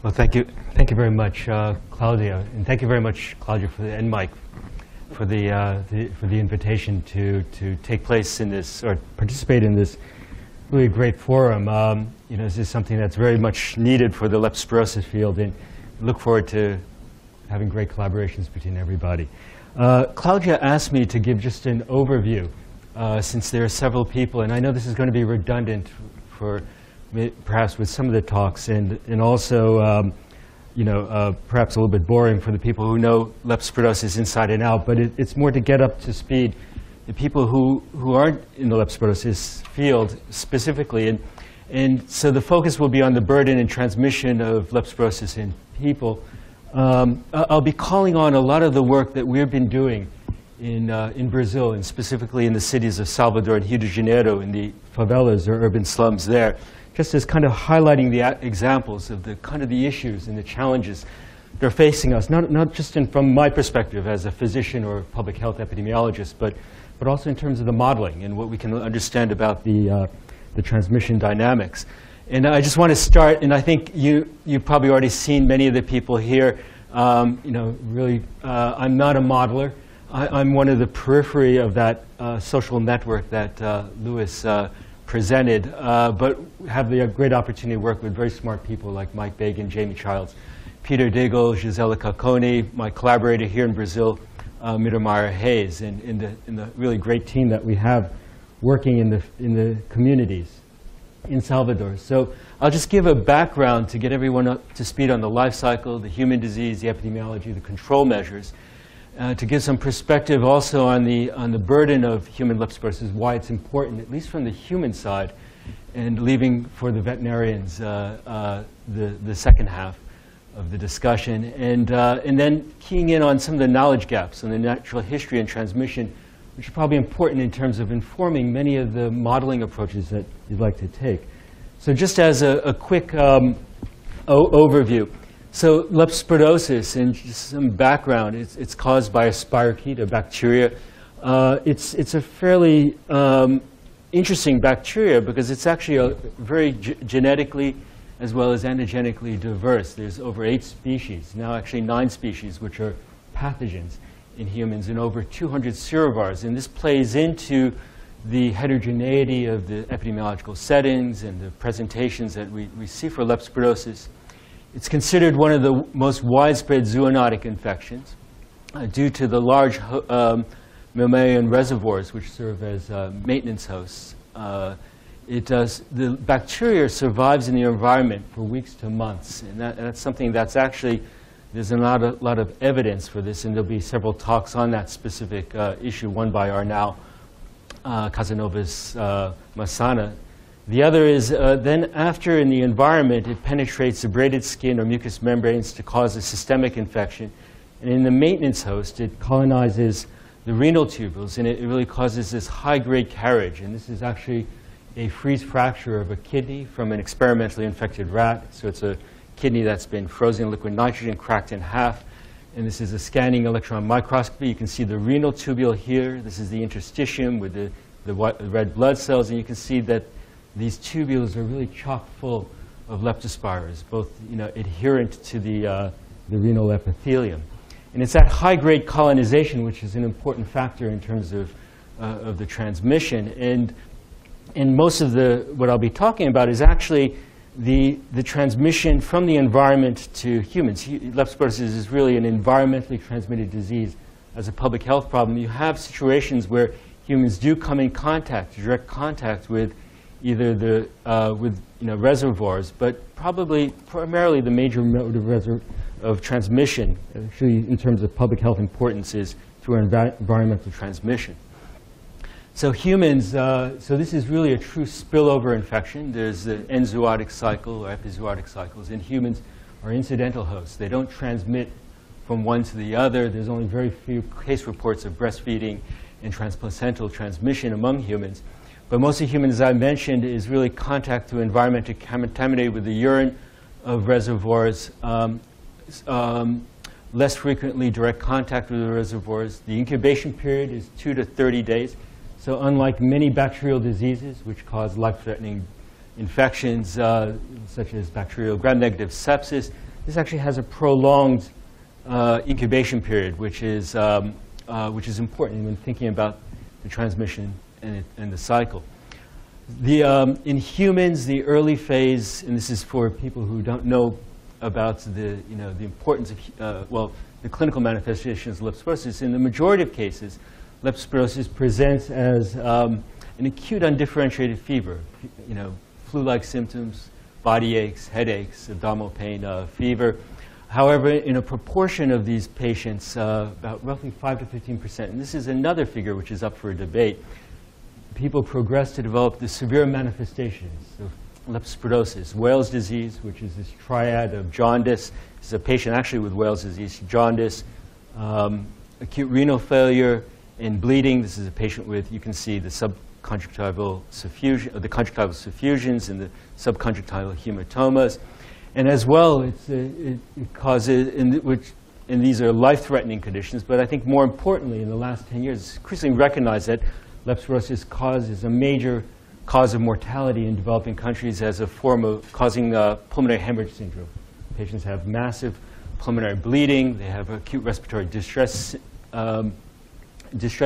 Well, thank you very much, Claudia, and thank you very much, Claudia, and Mike, for the invitation to take place in this or participate in this really great forum. You know, this is something that's very much needed for the leptospirosis field, and I look forward to having great collaborations between everybody. Claudia asked me to give just an overview, since there are several people, and I know this is going to be redundant for perhaps with some of the talks, and also you know, perhaps a little bit boring for the people who know leptospirosis inside and out, but it's more to get up to speed the people who aren't in the leptospirosis field specifically. And so the focus will be on the burden and transmission of leptospirosis in people. I'll be calling on a lot of the work that we've been doing in Brazil, and specifically in the cities of Salvador and Rio de Janeiro, in the favelas or urban slums there, just as kind of highlighting the examples of the kind of the issues and the challenges that are facing us, not just from my perspective as a physician or public health epidemiologist, but also in terms of the modeling and what we can understand about the transmission dynamics. And I just want to start, and I think you've probably already seen many of the people here. You know, really, I'm not a modeler. I'm one of the periphery of that social network that Lewis presented, but have the great opportunity to work with very smart people like Mike Bagan, Jamie Childs, Peter Diggle, Gisela Calcone, my collaborator here in Brazil, Miramar Hayes, and in the really great team that we have working in the communities in Salvador. So I'll just give a background to get everyone up to speed on the life cycle, the human disease, the epidemiology, the control measures, to give some perspective also on the burden of human leptospirosis, why it's important, at least from the human side, and leaving for the veterinarians the second half of the discussion, and then keying in on some of the knowledge gaps on the natural history and transmission, which are probably important in terms of informing many of the modeling approaches that you'd like to take. So just as a quick overview. So leptospirosis, and just some background, it's caused by a spirochete, a bacteria. It's a fairly interesting bacteria because it's actually a very genetically as well as antigenically diverse. There's over 8 species, now actually 9 species, which are pathogens in humans, and over 200 serovars. And this plays into the heterogeneity of the epidemiological settings and the presentations that we see for leptospirosis. It's considered one of the most widespread zoonotic infections due to the large mammalian reservoirs which serve as maintenance hosts. The bacteria survives in the environment for weeks to months, and that's something that's actually, there's a lot of evidence for this, and there'll be several talks on that specific issue, one by our now Casanovas Massana. The other is then after in the environment, it penetrates the braided skin or mucous membranes to cause a systemic infection. And in the maintenance host, it colonizes the renal tubules, and it really causes this high-grade carriage. And this is actually a freeze fracture of a kidney from an experimentally infected rat. So it's a kidney that's been frozen in liquid nitrogen, cracked in half. And this is a scanning electron microscopy. You can see the renal tubule here. This is the interstitium with the red blood cells. And you can see that these tubules are really chock full of leptospirals, both adherent to the renal epithelium. And it's that high-grade colonization which is an important factor in terms of the transmission. And most of what I'll be talking about is actually the transmission from the environment to humans. Leptospirosis is really an environmentally transmitted disease. As a public health problem, you have situations where humans do come in contact, direct contact with either the reservoirs, but primarily the major mode of transmission, actually in terms of public health importance, is through environmental transmission. So humans, so this is really a true spillover infection. There's the enzootic cycle or epizootic cycles, and humans are incidental hosts. They don't transmit from one to the other. There's only very few case reports of breastfeeding and transplacental transmission among humans. But most of humans, as I mentioned, is really contact to environment contaminated with the urine of reservoirs, less frequently direct contact with the reservoirs. The incubation period is 2 to 30 days. So unlike many bacterial diseases which cause life-threatening infections, such as bacterial gram-negative sepsis, this actually has a prolonged incubation period, which is important when thinking about the transmission and the cycle. In humans, the early phase, and this is for people who don't know about the importance of the clinical manifestations of leptospirosis. In the majority of cases, leptospirosis presents as an acute undifferentiated fever, flu-like symptoms, body aches, headaches, abdominal pain, fever. However, in a proportion of these patients, about roughly 5 to 15%, and this is another figure which is up for a debate, people progress to develop the severe manifestations of leptospirosis. Wales disease, which is this triad of jaundice. This is a patient actually with Wales disease, jaundice, acute renal failure, and bleeding. This is a patient with, you can see the subconjunctival suffusion, the conjunctival suffusions and the subconjunctival hematomas. And as well, it causes, and these are life-threatening conditions, but I think more importantly, in the last 10 years, it's increasingly recognized that leptospirosis causes a major cause of mortality in developing countries as a form of causing pulmonary hemorrhage syndrome. Patients have massive pulmonary bleeding. They have acute respiratory distress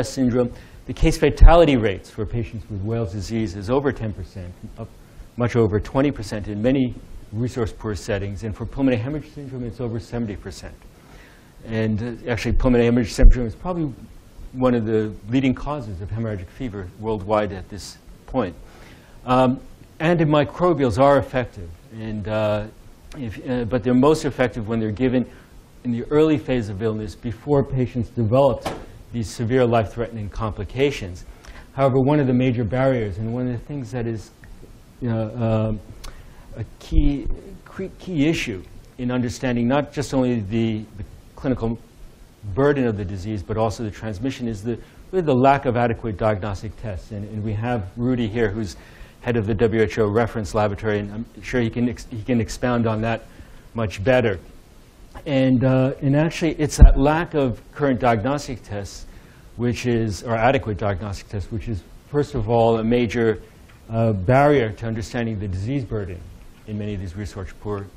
syndrome. The case fatality rates for patients with Wales disease is over 10%, up much over 20% in many resource-poor settings. And for pulmonary hemorrhage syndrome, it's over 70%. And actually, pulmonary hemorrhage syndrome is probably one of the leading causes of hemorrhagic fever worldwide at this point. Antimicrobials are effective, but they're most effective when they're given in the early phase of illness before patients develop these severe life-threatening complications. However, one of the major barriers, and one of the things that is a key issue in understanding not just only the clinical burden of the disease, but also the transmission, is really the lack of adequate diagnostic tests. And we have Rudy here, who's head of the WHO reference laboratory, and I'm sure he can expound on that much better. And actually, it's that lack of current diagnostic tests, or adequate diagnostic tests, which is, first of all, a major barrier to understanding the disease burden in many of these research-poor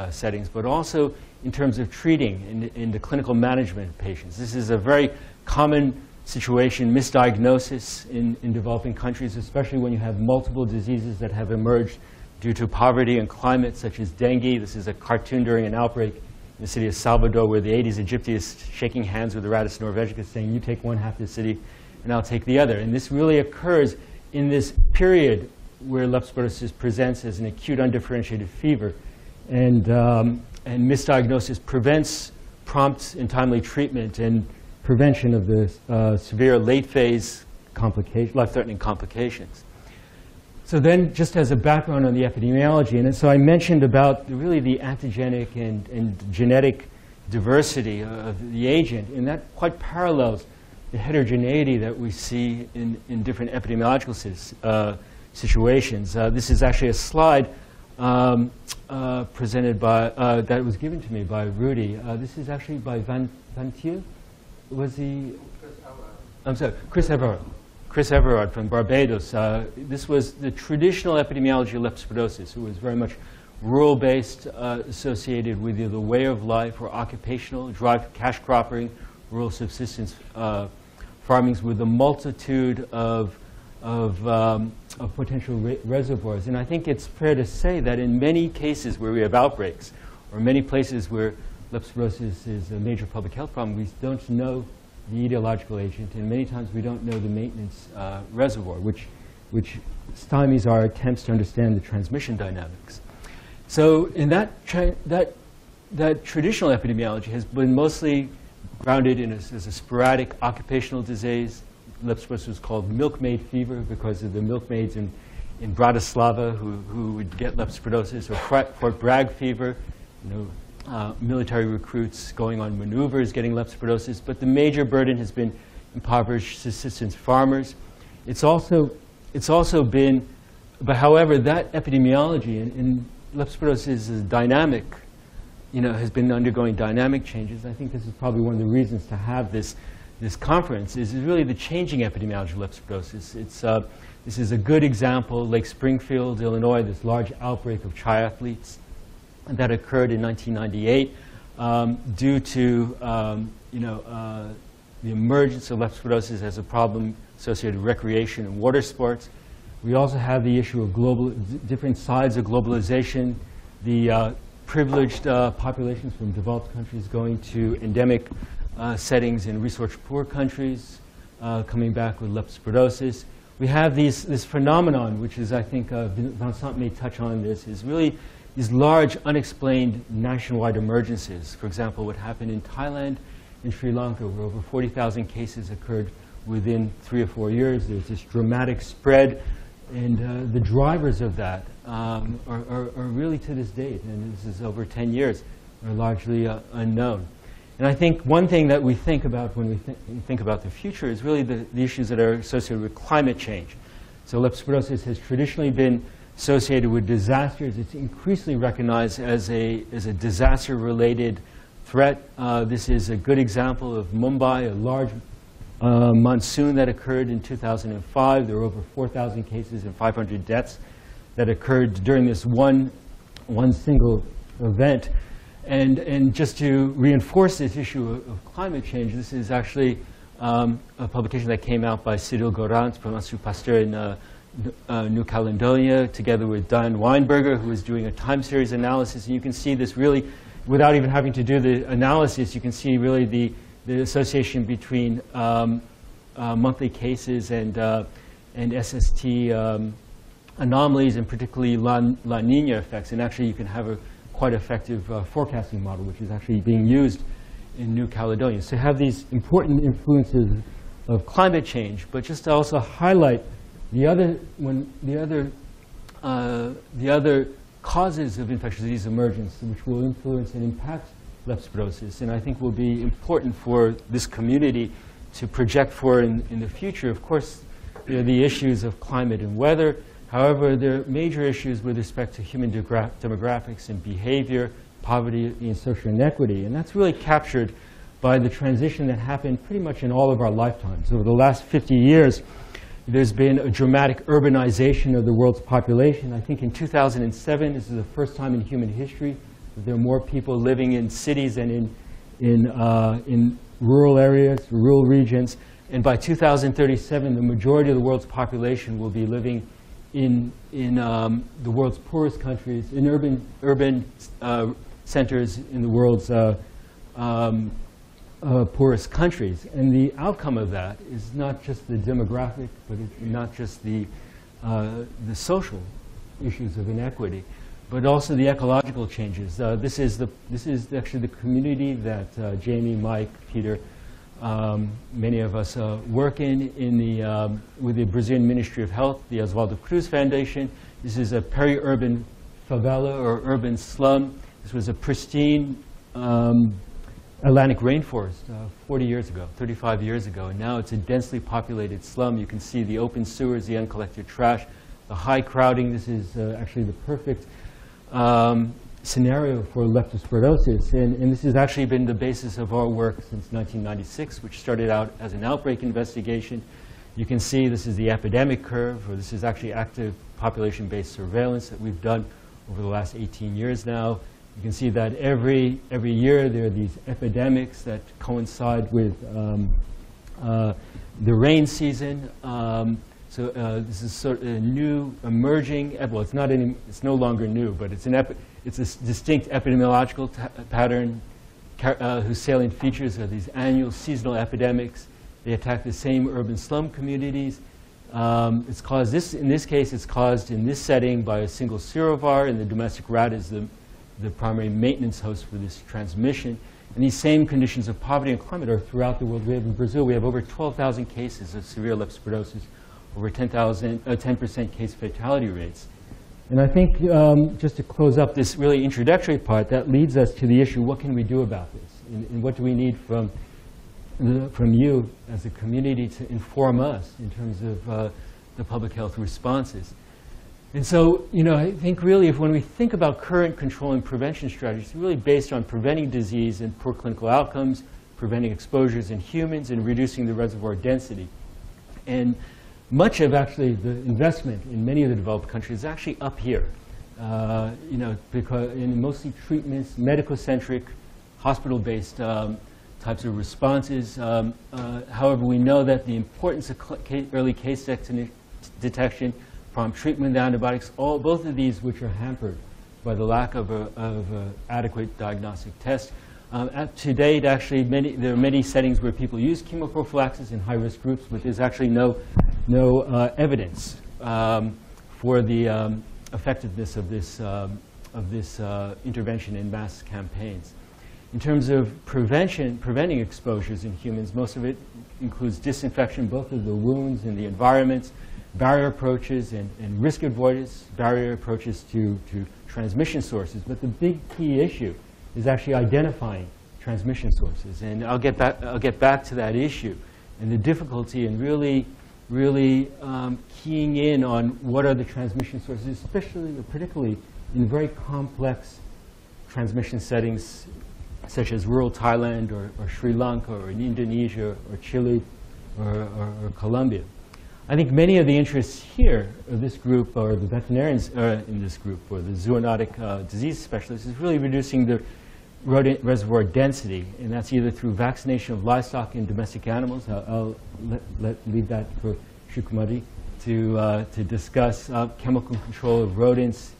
settings, but also in terms of treating in the clinical management of patients. This is a very common situation, misdiagnosis in developing countries, especially when you have multiple diseases that have emerged due to poverty and climate, such as dengue. This is a cartoon during an outbreak in the city of Salvador, where the Aedes aegypti is shaking hands with the Rattus norvegicus, saying, you take one half of the city, and I'll take the other. And this really occurs in this period where leptospirosis presents as an acute undifferentiated fever. And misdiagnosis prevents prompt and timely treatment and prevention of the severe late-phase life-threatening complications. So then, just as a background on the epidemiology, and so I mentioned about really the antigenic and genetic diversity of the agent, and that quite parallels the heterogeneity that we see in different epidemiological situations. This is actually a slide presented by, that was given to me by Rudy. This is actually by Van Thieu. Was he? I'm sorry, Chris Everard from Barbados. This was the traditional epidemiology of leptospirosis. It was very much rural-based, associated with either the way of life or occupational, dry cash cropping, rural subsistence farmings with a multitude of potential reservoirs. And I think it's fair to say that in many cases where we have outbreaks, or many places where leptospirosis is a major public health problem, we don't know the etiological agent, and many times we don't know the maintenance reservoir, which stymies our attempts to understand the transmission dynamics. So in that traditional epidemiology has been mostly grounded in as a sporadic occupational disease. Leptospirosis was called milkmaid fever because of the milkmaids in Bratislava who would get leptospirosis, or Fort Bragg fever, military recruits going on maneuvers getting leptospirosis. But the major burden has been impoverished subsistence farmers. It's also been, but however, that epidemiology in leptospirosis is dynamic, has been undergoing dynamic changes. I think this is probably one of the reasons to have this conference, is really the changing epidemiology of leptospirosis. This is a good example, Lake Springfield, Illinois, this large outbreak of triathletes that occurred in 1998 due to the emergence of leptospirosis as a problem associated with recreation and water sports. We also have the issue of different sides of globalization, the privileged populations from developed countries going to endemic settings in resource-poor countries, coming back with leptospirosis. We have this phenomenon, which is, I think, Vincent may touch on this, is really these large unexplained nationwide emergences. For example, what happened in Thailand and Sri Lanka, where over 40,000 cases occurred within 3 or 4 years. There's this dramatic spread, and the drivers of that are really to this date, and this is over 10 years, are largely unknown. And I think one thing that we think about when we think about the future is really the issues that are associated with climate change. So leptospirosis has traditionally been associated with disasters. It's increasingly recognized as a disaster-related threat. This is a good example of Mumbai, a large monsoon that occurred in 2005. There were over 4,000 cases and 500 deaths that occurred during this one single event. And just to reinforce this issue of climate change, this is actually a publication that came out by Cyril Gorant from Institut Pasteur in New Caledonia, together with Diane Weinberger, who is doing a time series analysis. And you can see this really, without even having to do the analysis, you can see really the association between monthly cases and SST anomalies, and particularly La Nina effects. And actually, you can have a quite effective forecasting model, which is actually being used in New Caledonia. So you have these important influences of climate change, but just to also highlight the other causes of infectious disease emergence, which will influence and impact leptospirosis, and I think will be important for this community to project for in the future. Of course, there are the issues of climate and weather. However, there are major issues with respect to human demographics and behavior, poverty and social inequity. And that's really captured by the transition that happened pretty much in all of our lifetimes. Over the last 50 years, there's been a dramatic urbanization of the world's population. I think in 2007, this is the first time in human history that there are more people living in cities than in rural areas, rural regions. And by 2037, the majority of the world's population will be living in the world's poorest countries, in urban centers in the world's poorest countries. And the outcome of that is not just the demographic, but it's not just the social issues of inequity, but also the ecological changes. This is actually the community that Jamie, Mike, Peter, many of us work with the Brazilian Ministry of Health, the Oswaldo Cruz Foundation. This is a peri-urban favela or urban slum. This was a pristine Atlantic rainforest 40 years ago, 35 years ago, and now it's a densely populated slum. You can see the open sewers, the uncollected trash, the high crowding. This is actually the perfect scenario for leptospirosis, and this has actually been the basis of our work since 1996, which started out as an outbreak investigation. You can see this is the epidemic curve, or this is actually active population-based surveillance that we've done over the last 18 years now. You can see that every year there are these epidemics that coincide with the rain season. This is sort of a new emerging, well, it's no longer new, but it's a distinct epidemiological pattern whose salient features are these annual seasonal epidemics. They attack the same urban slum communities. It's caused in this case, it's caused in this setting by a single serovar, and the domestic rat is the primary maintenance host for this transmission. And these same conditions of poverty and climate are throughout the world. We have in Brazil, we have over 12,000 cases of severe leptospirosis, over 10% case fatality rates. And I think just to close up this really introductory part, that leads us to the issue, what can we do about this? And what do we need from you as a community to inform us in terms of the public health responses? And so, I think really when we think about current control and prevention strategies, it's really based on preventing disease and poor clinical outcomes, preventing exposures in humans, and reducing the reservoir density. And much of actually the investment in many of the developed countries is actually up here. because in mostly treatments, medical-centric, hospital-based types of responses. However, we know that the importance of early case detection, prompt treatment with antibiotics, both of these which are hampered by the lack of adequate diagnostic tests. To date, actually, there are many settings where people use chemoprophylaxis in high-risk groups, but there's actually no evidence for the effectiveness of this intervention in mass campaigns. In terms of preventing exposures in humans, most of it includes disinfection, both of the wounds and the environments, barrier approaches and risk avoidance, barrier approaches to transmission sources. But the big key issue is actually identifying transmission sources. And I'll get back to that issue and the difficulty in really keying in on what are the transmission sources, especially or particularly in very complex transmission settings such as rural Thailand or Sri Lanka or in Indonesia or Chile or Colombia. I think many of the interests here of this group, or the veterinarians in this group, or the zoonotic disease specialists, is really reducing the rodent reservoir density, and that's either through vaccination of livestock and domestic animals. I'll leave that for Shukumari to discuss chemical control of rodents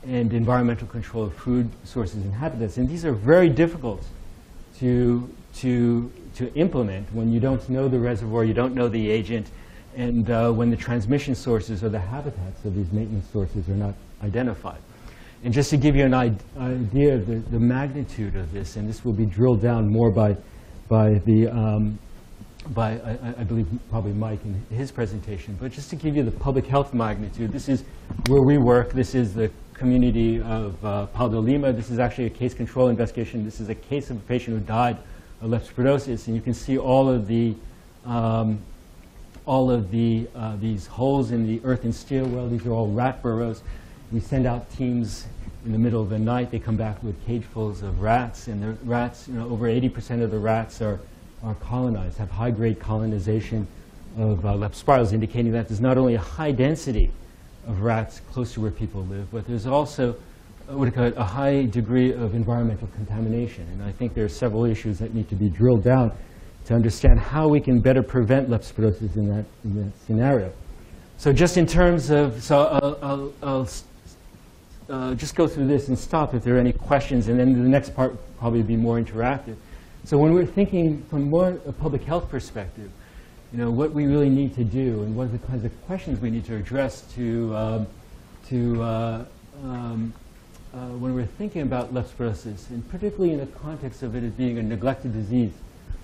and environmental control of food sources and habitats. And these are very difficult to implement when you don't know the reservoir, you don't know the agent, and when the transmission sources or the habitats of these maintenance sources are not identified. And just to give you an idea of the magnitude of this, and this will be drilled down more by I believe probably Mike in his presentation, but just to give you the public health magnitude, this is where we work. This is the community of Pau de Lima. This is actually a case control investigation. This is a case of a patient who died of leptospirosis, and you can see all of these holes in the earth and steel well. These are all rat burrows. We send out teams in the middle of the night. They come back with cagefuls of rats, and the rats, over 80% of the rats are colonized, have high-grade colonization of Leptospirosis, indicating that there's not only a high density of rats close to where people live, but there's also a high degree of environmental contamination. And I think there are several issues that need to be drilled down to understand how we can better prevent Leptospirosis in that scenario. So just in terms of, I'll just go through this and stop if there are any questions, and then the next part will probably be more interactive. So when we're thinking from more a public health perspective, what we really need to do and what are the kinds of questions we need to address when we're thinking about leptospirosis, and particularly in the context of it as being a neglected disease,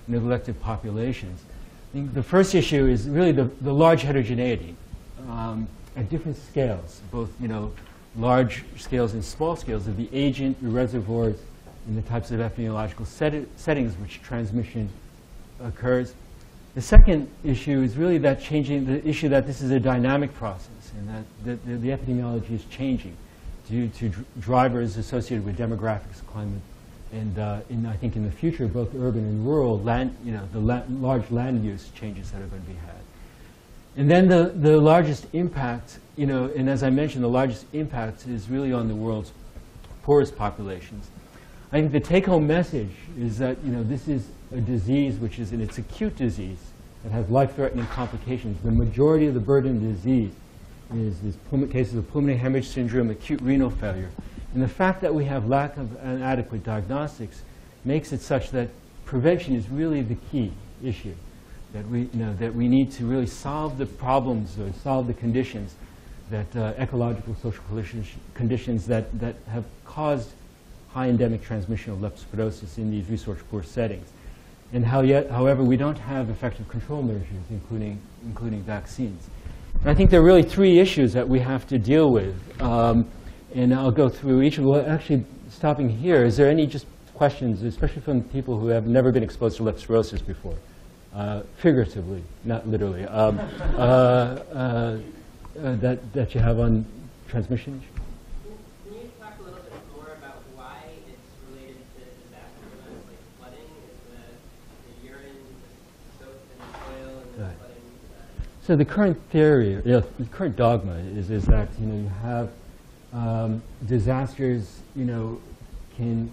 neglected populations. I think the first issue is really the large heterogeneity at different scales, both large scales and small scales of the agent, the reservoirs, and the types of epidemiological settings which transmission occurs. The second issue is really that the issue that this is a dynamic process, and that the epidemiology is changing due to drivers associated with demographics, climate, and I think in the future, both urban and rural land, large land use changes that are going to be had. And then the largest impact, and as I mentioned, the largest impact is really on the world's poorest populations. I think the take-home message is that this is a disease which is it's acute disease that has life-threatening complications. The majority of the burden of the disease is cases of pulmonary hemorrhage syndrome, acute renal failure. And the fact that we have lack of adequate diagnostics makes it such that prevention is really the key issue. That we need to really solve the problems or solve the conditions that ecological social conditions that have caused high endemic transmission of leptospirosis in these resource-poor settings. And however, we don't have effective control measures, including vaccines. And I think there are really three issues that we have to deal with. And I'll go through each of them. Well, actually, stopping here, is there any just questions, especially from people who have never been exposed to leptospirosis before? Figuratively, not literally, that you have on transmission? Can you talk a little bit more about why it's related to disaster events like flooding? Is the urine soaked in the soil and then flooding? So the current theory, the current dogma is that you have disasters, can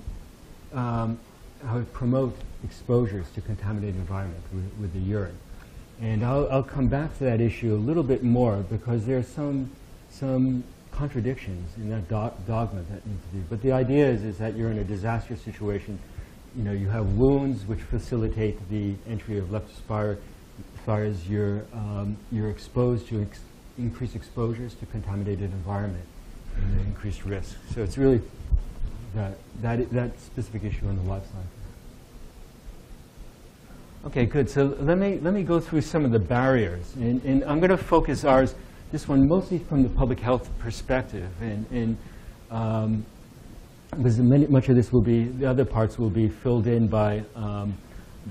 how it promote exposures to contaminated environment with the urine. And I'll come back to that issue a little bit more because there are some contradictions in that dogma that need to be. But the idea is that you're in a disaster situation. You have wounds which facilitate the entry of leptospirosis. You're exposed to increased exposures to contaminated environment and increased risk. So it's really that specific issue on the life cycle. Okay, good. So let me go through some of the barriers, and I'm going to focus this one mostly from the public health perspective, and because much of this the other parts will be filled in by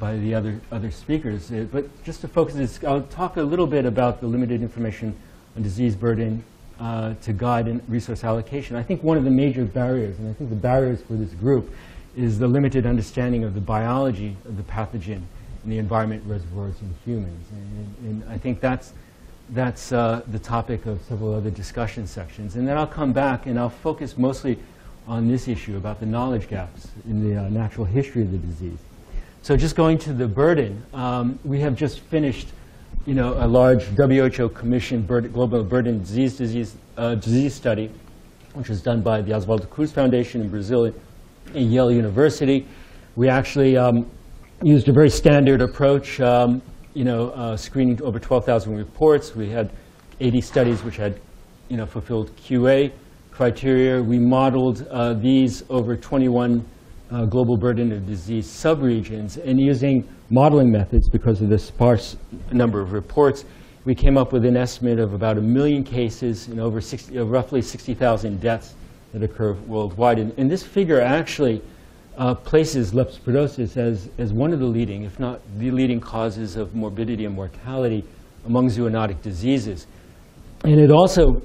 the other speakers. But just to focus this, I'll talk a little bit about the limited information on disease burden to guide and resource allocation. I think one of the major barriers, and I think the barriers for this group, is the limited understanding of the biology of the pathogen in the environment, reservoirs, and humans. And I think that's the topic of several other discussion sections. And then I'll come back and I'll focus mostly on this issue about the knowledge gaps in the natural history of the disease. So just going to the burden, we have just finished a large WHO commissioned global burden disease study, which was done by the Oswaldo Cruz Foundation in Brazil and Yale University. We actually used a very standard approach, screening over 12,000 reports. We had 80 studies which had, fulfilled QA criteria. We modeled these over 21 global burden of disease subregions, and using modeling methods because of the sparse number of reports, we came up with an estimate of about 1 million cases and over roughly 60,000 deaths that occur worldwide. And this figure actually places leptospirosis as one of the leading, if not the leading, causes of morbidity and mortality among zoonotic diseases. And it also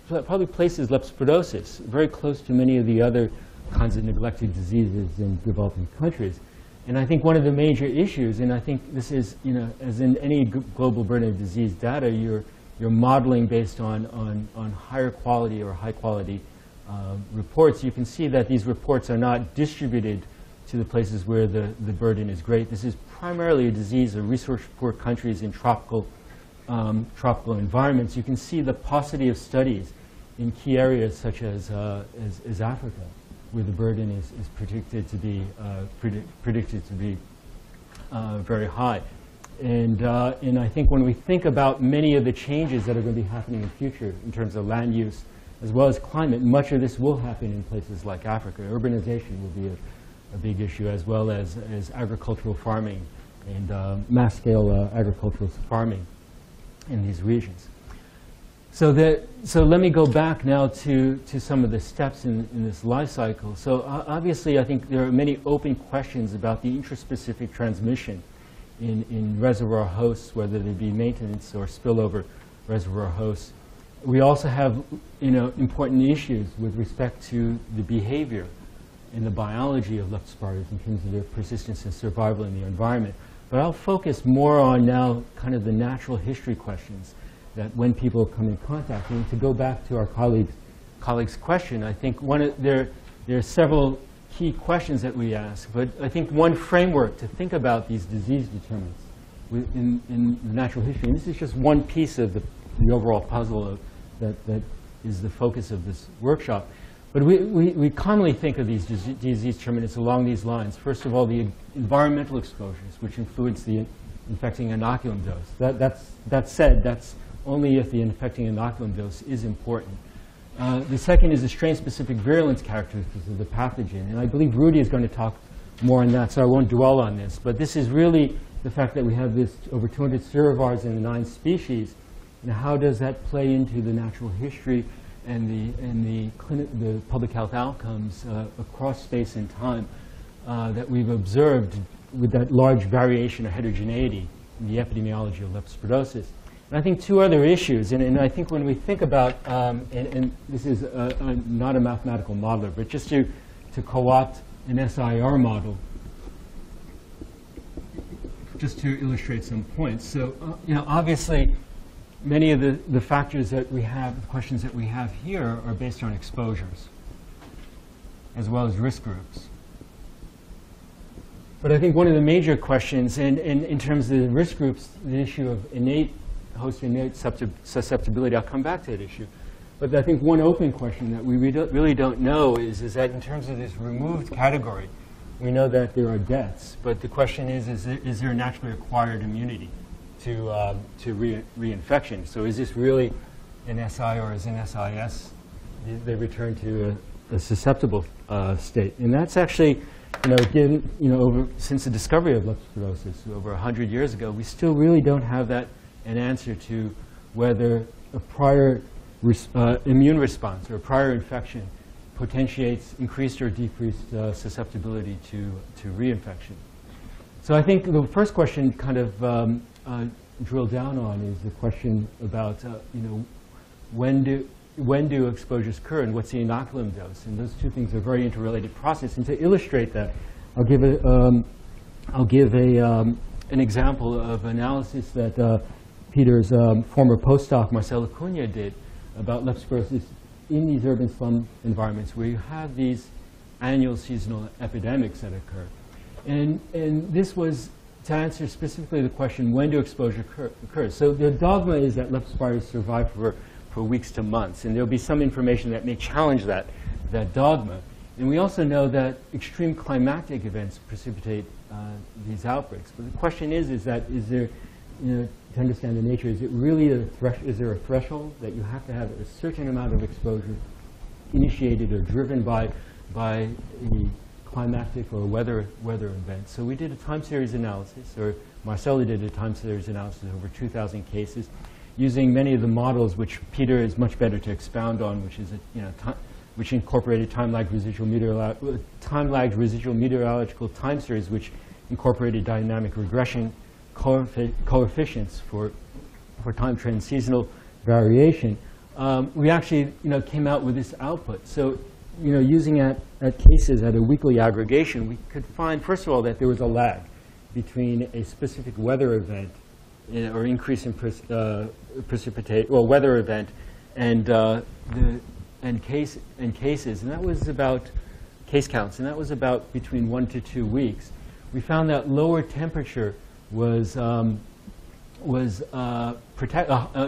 probably places leptospirosis very close to many of the other kinds of neglected diseases in developing countries. And I think one of the major issues, and I think this is, as in any global burden of disease data, you're modeling based on higher quality or high quality reports. You can see that these reports are not distributed to the places where the burden is great. This is primarily a disease of resource-poor countries in tropical environments. You can see the paucity of studies in key areas such as Africa, where the burden is predicted to be very high. And I think when we think about many of the changes that are going to be happening in the future in terms of land use as well as climate, much of this will happen in places like Africa. Urbanization will be a big issue, as well as agricultural farming and mass-scale agricultural farming in these regions. So let me go back now to some of the steps in this life cycle. So obviously, I think there are many open questions about the intraspecific transmission in reservoir hosts, whether they be maintenance or spillover reservoir hosts. We also have important issues with respect to the behavior and the biology of leptospirosis in terms of their persistence and survival in the environment. But I'll focus more on now kind of the natural history questions that when people come in contact. And to go back to our colleague's question, I think there are several key questions that we ask. But I think one framework to think about these disease determinants in natural history, and this is just one piece of the overall puzzle that is the focus of this workshop. But we commonly think of these disease determinants along these lines. First of all, the environmental exposures, which influence the infecting inoculum dose. That said, that's only if the infecting inoculum dose is important. The second is the strain-specific virulence characteristics of the pathogen. And I believe Rudy is going to talk more on that, so I won't dwell on this. But this is really the fact that we have this over 200 serovars in the 9 species. And how does that play into the natural history and the public health outcomes across space and time that we've observed with that large variation or heterogeneity in the epidemiology of leptospirosis. And I think two other issues, and I think when we think about, and this is not a mathematical modeler, but just to co-opt an SIR model, just to illustrate some points. So, obviously, many of the factors that we have, the questions that we have here are based on exposures, as well as risk groups. But I think one of the major questions, in terms of the risk groups, the issue of host innate susceptibility, I'll come back to that issue. But I think one open question that we really don't know is that in terms of this removed category, we know that there are deaths. But the question is there naturally acquired immunity to reinfection? So is this really an SI or is an SIS? They return to a susceptible state. And that's actually, since the discovery of leptospirosis over 100 years ago, we still really don't have an answer to whether a prior immune response or a prior infection potentiates increased or decreased susceptibility to reinfection. So I think the first question kind of drill down on is the question about when do exposures occur and what's the inoculum dose? And those two things are a very interrelated process. And to illustrate that, I'll give an example of analysis that Peter's former postdoc Marcelo Cunha did about leptospirosis in these urban slum environments where you have these annual seasonal epidemics that occur. And this was to answer specifically the question, when do exposure occur? So the dogma is that leptospirosis survive for weeks to months. And there'll be some information that may challenge that dogma. And we also know that extreme climatic events precipitate these outbreaks. But the question is there, to understand the nature, is it really is there a threshold that you have to have a certain amount of exposure initiated or driven by a climatic or weather event? So we did a time series analysis, or Marcelo did a time series analysis over 2,000 cases, using many of the models which Peter is much better to expound on, which is which incorporated time-lagged residual meteorological time series, which incorporated dynamic regression coefficients for time trend seasonal variation. We actually came out with this output. So using at cases at a weekly aggregation, we could find, first of all, that there was a lag between a specific weather event or increase in weather event and cases, and that was about case counts, and that was about between 1 to 2 weeks. We found that lower temperature was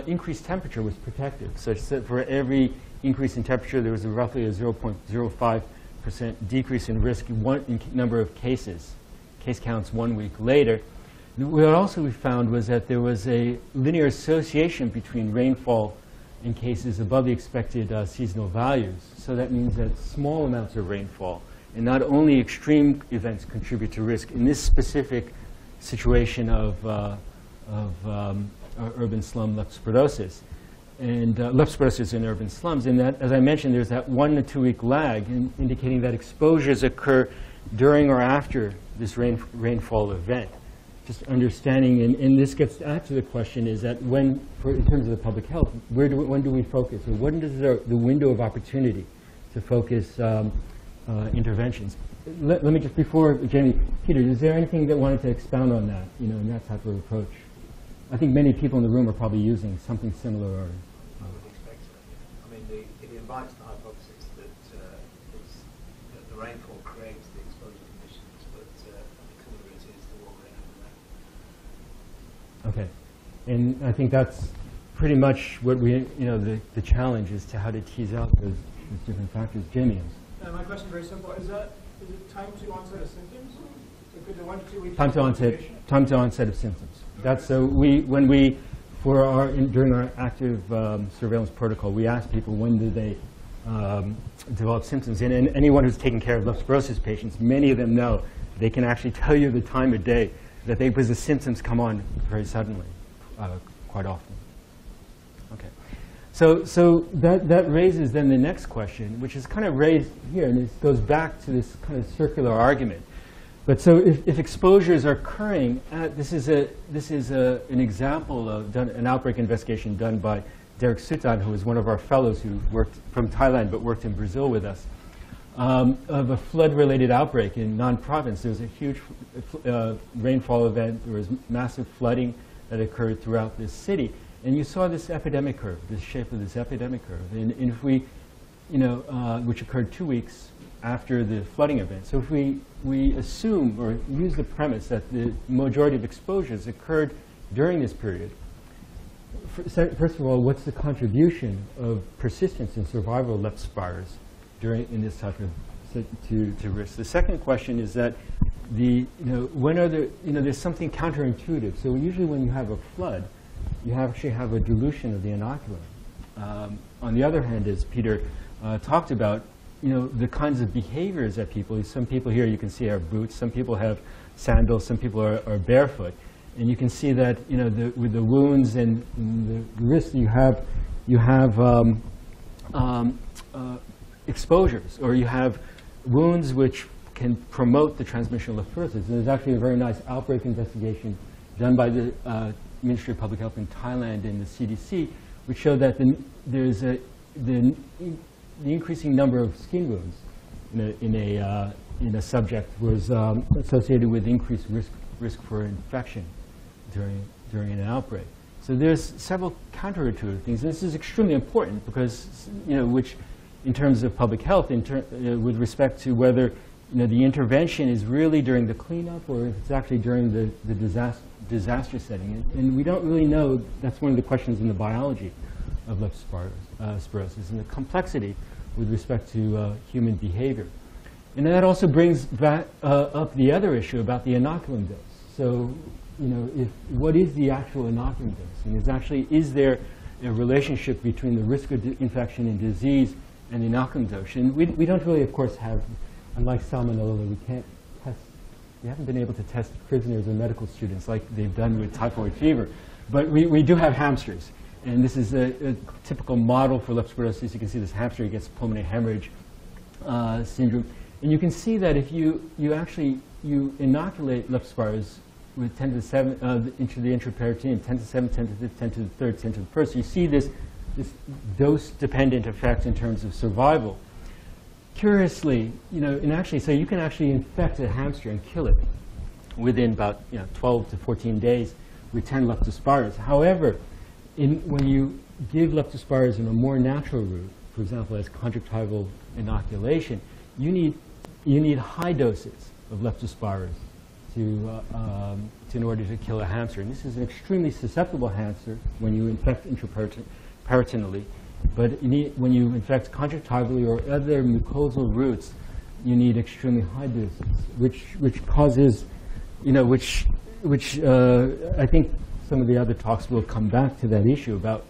increased temperature was protective, such that for every increase in temperature, there was roughly a 0.05% decrease in risk in number of case counts 1 week later. What also we found was that there was a linear association between rainfall and cases above the expected seasonal values. So that means that small amounts of rainfall and not only extreme events contribute to risk in this specific situation of urban slum leptospirosis. And leptospirosis in urban slums. And that, as I mentioned, there's that 1 to 2 week lag indicating that exposures occur during or after this rainfall event. Just understanding, and this gets back to the question, is that in terms of the public health, when do we focus? Or when does the window of opportunity to focus interventions? Let me just, before Jamie, Peter, is there anything that wanted to expound on that, in that type of approach? I think many people in the room are probably using something similar. Or, I would expect so. I mean, it invites the hypothesis that the rainfall creates the exposure conditions, but the cooler it is, the warmer it is. Okay, and I think that's pretty much what the challenge is to how to tease out those different factors. Jamie. My question is very simple. Is it time to onset of symptoms? So could the 1 to 2 weeks time to onset of symptoms. That's so during our active surveillance protocol, we ask people when do they develop symptoms. And anyone who's taken care of leptospirosis patients, many of them know they can actually tell you the time of day that because the symptoms come on very suddenly, quite often. Okay, so that raises then the next question, which is kind of raised here, and this goes back to this kind of circular argument. But so if exposures are occurring, this is an example of an outbreak investigation done by Derek Sutan, who is one of our fellows who worked from Thailand but worked in Brazil with us, of a flood-related outbreak in Nan province. There was a huge rainfall event. There was massive flooding that occurred throughout this city. And you saw this epidemic curve, this shape of this epidemic curve. And if we, which occurred 2 weeks after the flooding event. So if we assume or use the premise that the majority of exposures occurred during this period, first of all, what's the contribution of persistence and survival of leptospirosis in this type of to risk? The second question is that when are there, there's something counterintuitive. So usually when you have a flood, you actually have a dilution of the inoculum. On the other hand, as Peter talked about, the kinds of behaviors that some people here you can see have boots, some people have sandals, some people are barefoot. And you can see that, with the wounds and the risks you have exposures, or you have wounds which can promote the transmission of leptospirosis. And there's actually a very nice outbreak investigation done by the Ministry of Public Health in Thailand and the CDC, which showed that there's the increasing number of skin wounds in a subject was associated with increased risk for infection during an outbreak. So there's several counterintuitive things. This is extremely important because, which in terms of public health, with respect to whether the intervention is really during the cleanup or if it's actually during the disaster setting. And we don't really know. That's one of the questions in the biology of leptospirosis and the complexity with respect to human behavior. And that also brings back up the other issue about the inoculum dose. So, what is the actual inoculum dose? And is there a relationship between the risk of infection and disease and the inoculum dose? And we don't really, of course, have, unlike salmonella, we can't test, we haven't been able to test prisoners or medical students like they've done with typhoid fever. But we do have hamsters. And this is a typical model for leptospirosis. You can see this hamster gets pulmonary hemorrhage syndrome. And you can see that if you inoculate leptospirosis with 10 to the 7 into the intraperitoneum, 10 to the 7, 10 to the 10 to the 3rd, 10 to the 1st, you see this dose-dependent effect in terms of survival. Curiously, so you can actually infect a hamster and kill it within about 12 to 14 days with 10 leptospirosis. However, when you give leptospirosis in a more natural route, for example, as conjunctival inoculation, you need high doses of leptospirosis in order to kill a hamster. And this is an extremely susceptible hamster when you infect intraperitoneally. But when you infect conjunctivally or other mucosal routes, you need extremely high doses, which causes, I think some of the other talks will come back to that issue about,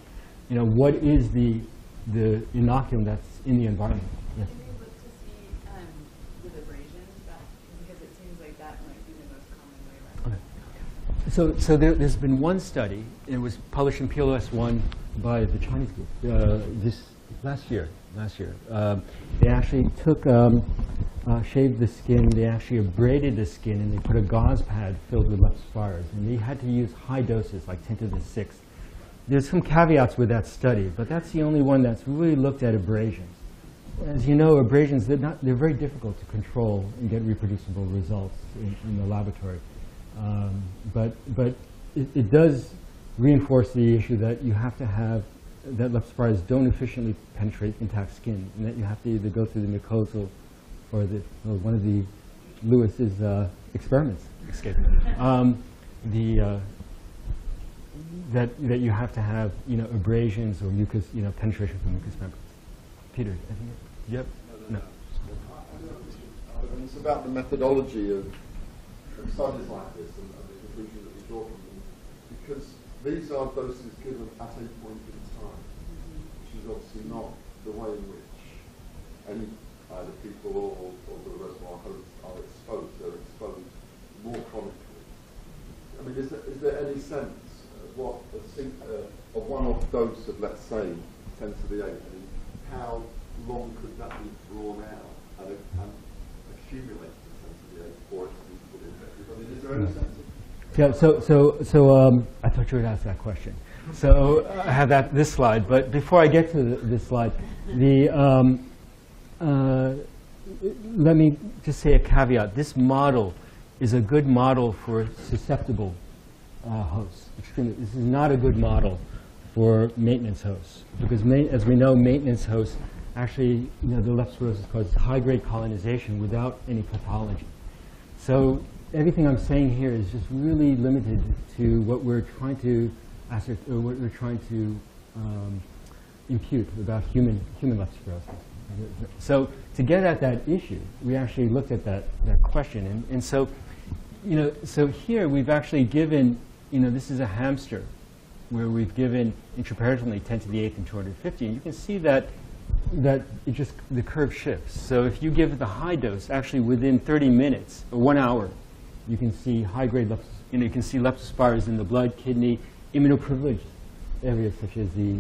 what is the inoculum that's in the environment. Yes. Can we look to see with abrasions, because it seems like that might be the most common way around. Okay. So there's been one study. It was published in PLOS 1 by the Chinese group last year. They actually took shaved the skin. They actually abraded the skin, and they put a gauze pad filled with leptospirosis. And they had to use high doses, like 10 to the 6th. There's some caveats with that study, but that's the only one that's really looked at abrasions. As you know, abrasions, they're very difficult to control and get reproducible results in the laboratory. But it does reinforce the issue that you have to have, that leptospirosis don't efficiently penetrate intact skin, and that you have to either go through the mucosal or one of the Lewis's experiments, that you have to have abrasions or mucus penetration from mucous membranes. Peter, I think. Yep. No. And it's about the methodology of studies like this and the conclusion that we draw from them, because these are doses given at a point in time, which is obviously not the way in which any either people or the reservoir hosts are exposed. They're exposed more chronically. I mean, is there any sense of what a one-off dose of, let's say, 10 to the 8, I mean, how long could that be drawn out and accumulate to 10 to the 8 for it to be put in there? I mean, is there any sense of... Yeah, so I thought you would ask that question. So I have this slide, but before I get to this slide, let me just say a caveat. This model is a good model for susceptible hosts. This is not a good model for maintenance hosts. Because as we know, maintenance hosts actually, the leptospirosis causes high-grade colonization without any pathology. So everything I'm saying here is just really limited to what we're trying to impute about human leptospirosis. So to get at that issue, we actually looked at that question. And so, so here we've actually given, this is a hamster where we've given intraperitally 10 to the 8th and 250. And you can see that the curve shifts. So if you give the high dose, actually within 30 minutes or 1 hour, you can see high-grade you can see leptospirosis in the blood, kidney, immunoprivileged areas such as the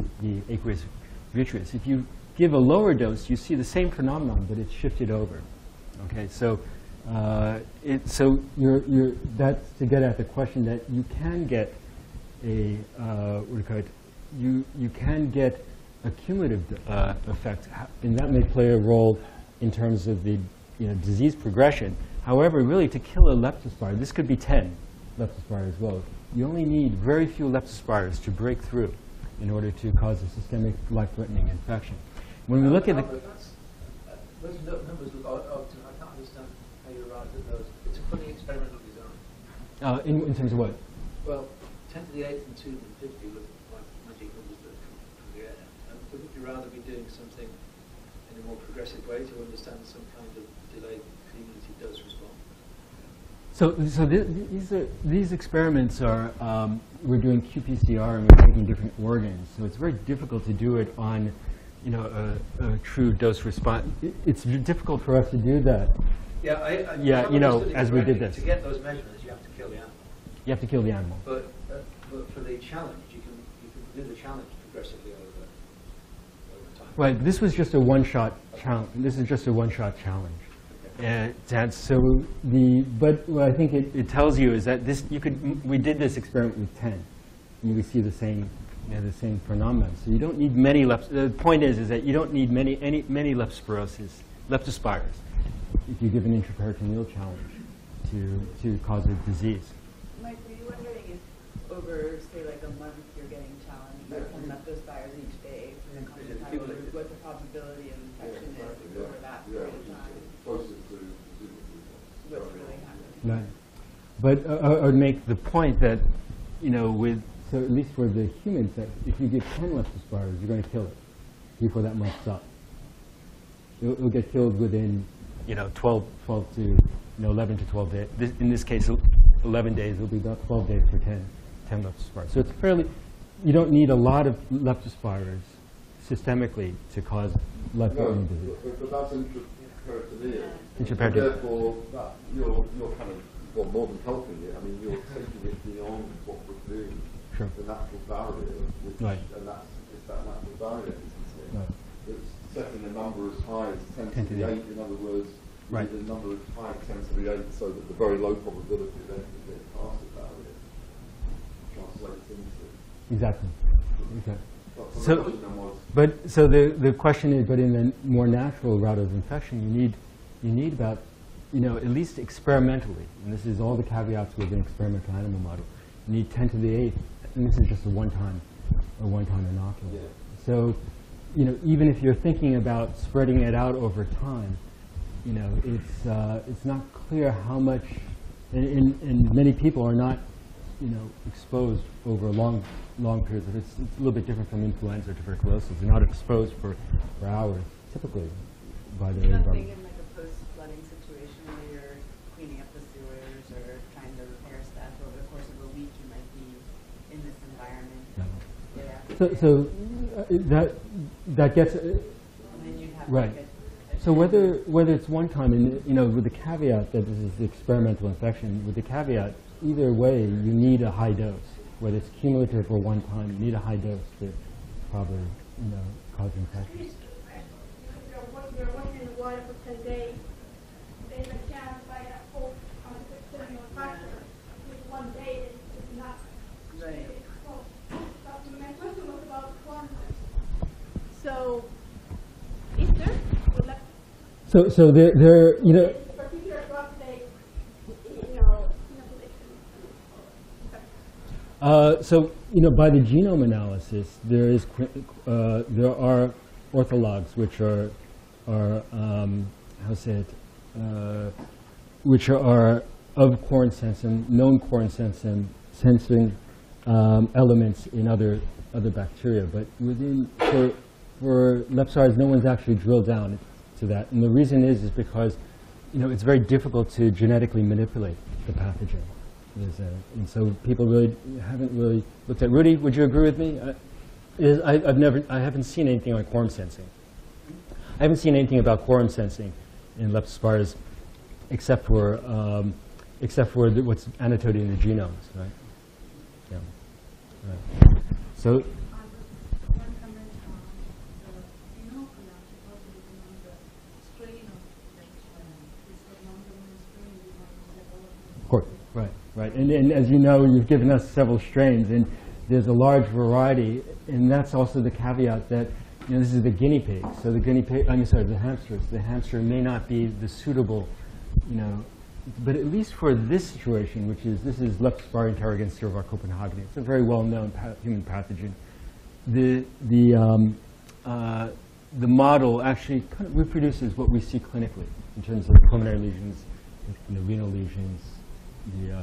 aqueous vitreous. If you give a lower dose, you see the same phenomenon, but it's shifted over. Okay, so that's to get at the question that you can get a you can get a cumulative effect, and that may play a role in terms of the disease progression. However, really to kill a leptospira, this could be 10 leptospira as well. You only need very few leptospiras to break through in order to cause a systemic life-threatening infection. When we look at those numbers look odd to me. I can't understand how you arrived at those. It's a funny experimental design. In terms of what? Well, 10 to the 8th and 250 look like magic numbers that come from the air. And wouldn't you rather be doing something in a more progressive way to understand some kind of delayed community dose response? So these experiments are, we're doing qPCR and we're taking different organs. So it's very difficult to do it on, a true dose response. It's difficult for us to do that. Yeah, as we did this. To get those measurements, you have to kill the animal. You have to kill the animal. But for the challenge, you can do the challenge progressively over time. Right. This was just a one-shot challenge. This is just a one-shot challenge. And but what I think it tells you is that we did this experiment with 10, and we see the same phenomenon. So you don't need many the point is that you don't need many leptospiras if you give an intraperitoneal challenge to cause a disease. Mike, were you wondering if over, say, like a month, you're getting challenged by 10 leptospiras each day for the constant time, or what the probability of infection is over that period of time? What's really happening? Right. But I would make the point that, so at least for the humans, that if you give 10 leptospiras, you're going to kill it before that month's up. It'll get killed within, 12 to, 11 to 12 days. In this case, 11 days. It'll be about 12 days for 10 leptospiras. So it's you don't need a lot of leptospiras systemically to cause life-threatening disease. But that's intraperitoneal. Intraperitoneal. Therefore, you're kind of more than helping it. I mean, you're taking it beyond what would be the natural barrier, and it's that natural barrier. It's setting a number as high as 10 to the 8. In other words, you need a number as high as 10 to the 8, so that the very low probability of anything getting past the barrier translates into. Exactly. So the question is, but in the more natural route of infection, you need about, at least experimentally, and this is all the caveats with an experimental animal model. You need 10 to the 8th, and this is just a one-time inoculum. Yeah. So, even if you're thinking about spreading it out over time, it's not clear how much, and many people are not, exposed over long periods. It's a little bit different from influenza or tuberculosis. They're not exposed for hours, typically, by the environment. Nothing in like a post-flooding situation where you're cleaning up the sewers or trying to repair stuff over the course of a week, you might be in this environment. Yeah. So that gets and then you'd have right. Like So whether it's one time, and with the caveat that this is the experimental infection, with the caveat, either way, you need a high dose. Whether it's cumulative or one time, you need a high dose to probably, cause infection. They're working in the water for 10 days. They have a chance by that whole epidemic factor. With 1 day, it's not. Right. So my question was about quantum. So, is there? So there, particular drug they, So by the genome analysis, there are orthologs which are which are of quorum sensing, known quorum sensing elements in other bacteria. But for Leptospirosis, no one's actually drilled down to that. And the reason is because it's very difficult to genetically manipulate the pathogen. And so people haven't really looked at. Rudy, would you agree with me? I haven't seen anything on quorum sensing. I haven't seen anything about quorum sensing in Leptospirosis, except for what's annotated in the genomes, right? Yeah. Right. So. One comment on the inoculum, also depending on the strain of the Is the non-dominant strain is not Of course, right. And as you know, you've given us several strains, and there's a large variety, and that's also the caveat that this is the guinea pig. So the guinea pig, the hamsters. The hamster may not be the suitable, but at least for this situation, this is Leptospira interrogans cervar copenhagenii. It's a very well-known human pathogen. The model actually kind of reproduces what we see clinically in terms of pulmonary lesions, the renal lesions, the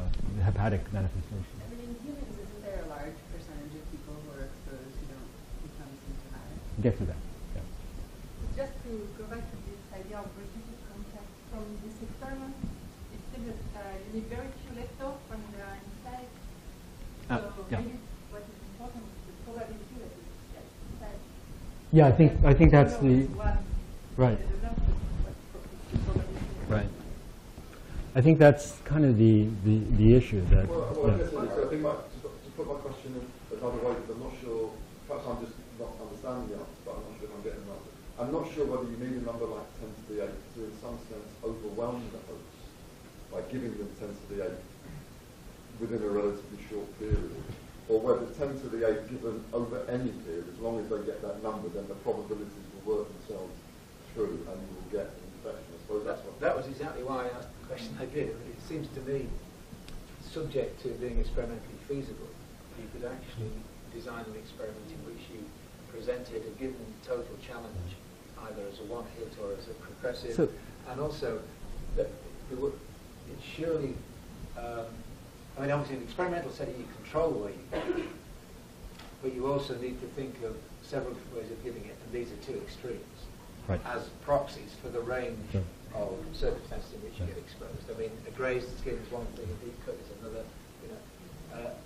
hepatic manifestations. I mean, in humans, isn't there a large percentage of people who are exposed who don't become symptomatic? Get to that. Yeah. Just to go back to this idea of repeated contact from this experiment, it seems that you need very few leptos when they are inside. So yeah. maybe what is important is the probability that it gets inside. Yeah, I think that's the right. Right. I think that's kind of the issue that. Well, I guess I think to put my question in another way, because I'm not sure. Perhaps I'm just not understanding the answer, but I'm not sure if I'm getting an answer. I'm not sure whether you need a number like 10 to the 8 to, in some sense, overwhelm the host by giving them 10 to the 8 within a relatively short period, or whether 10 to the 8 given over any period, as long as they get that number, then the probabilities will work themselves through, and you will get an infection. I suppose that's what. That was exactly why I asked the question I did. It seems to me, subject to being experimentally feasible, you could actually design an experiment in which you presented a given total challenge, either as a one-hit or as a progressive, and also that it surely. Obviously, in the experimental setting, you control where you go, but you also need to think of several ways of giving it, and these are two extremes, right, as proxies for the range of circumstances in which you get exposed. I mean, a grazed skin is one thing, a deep cut is another.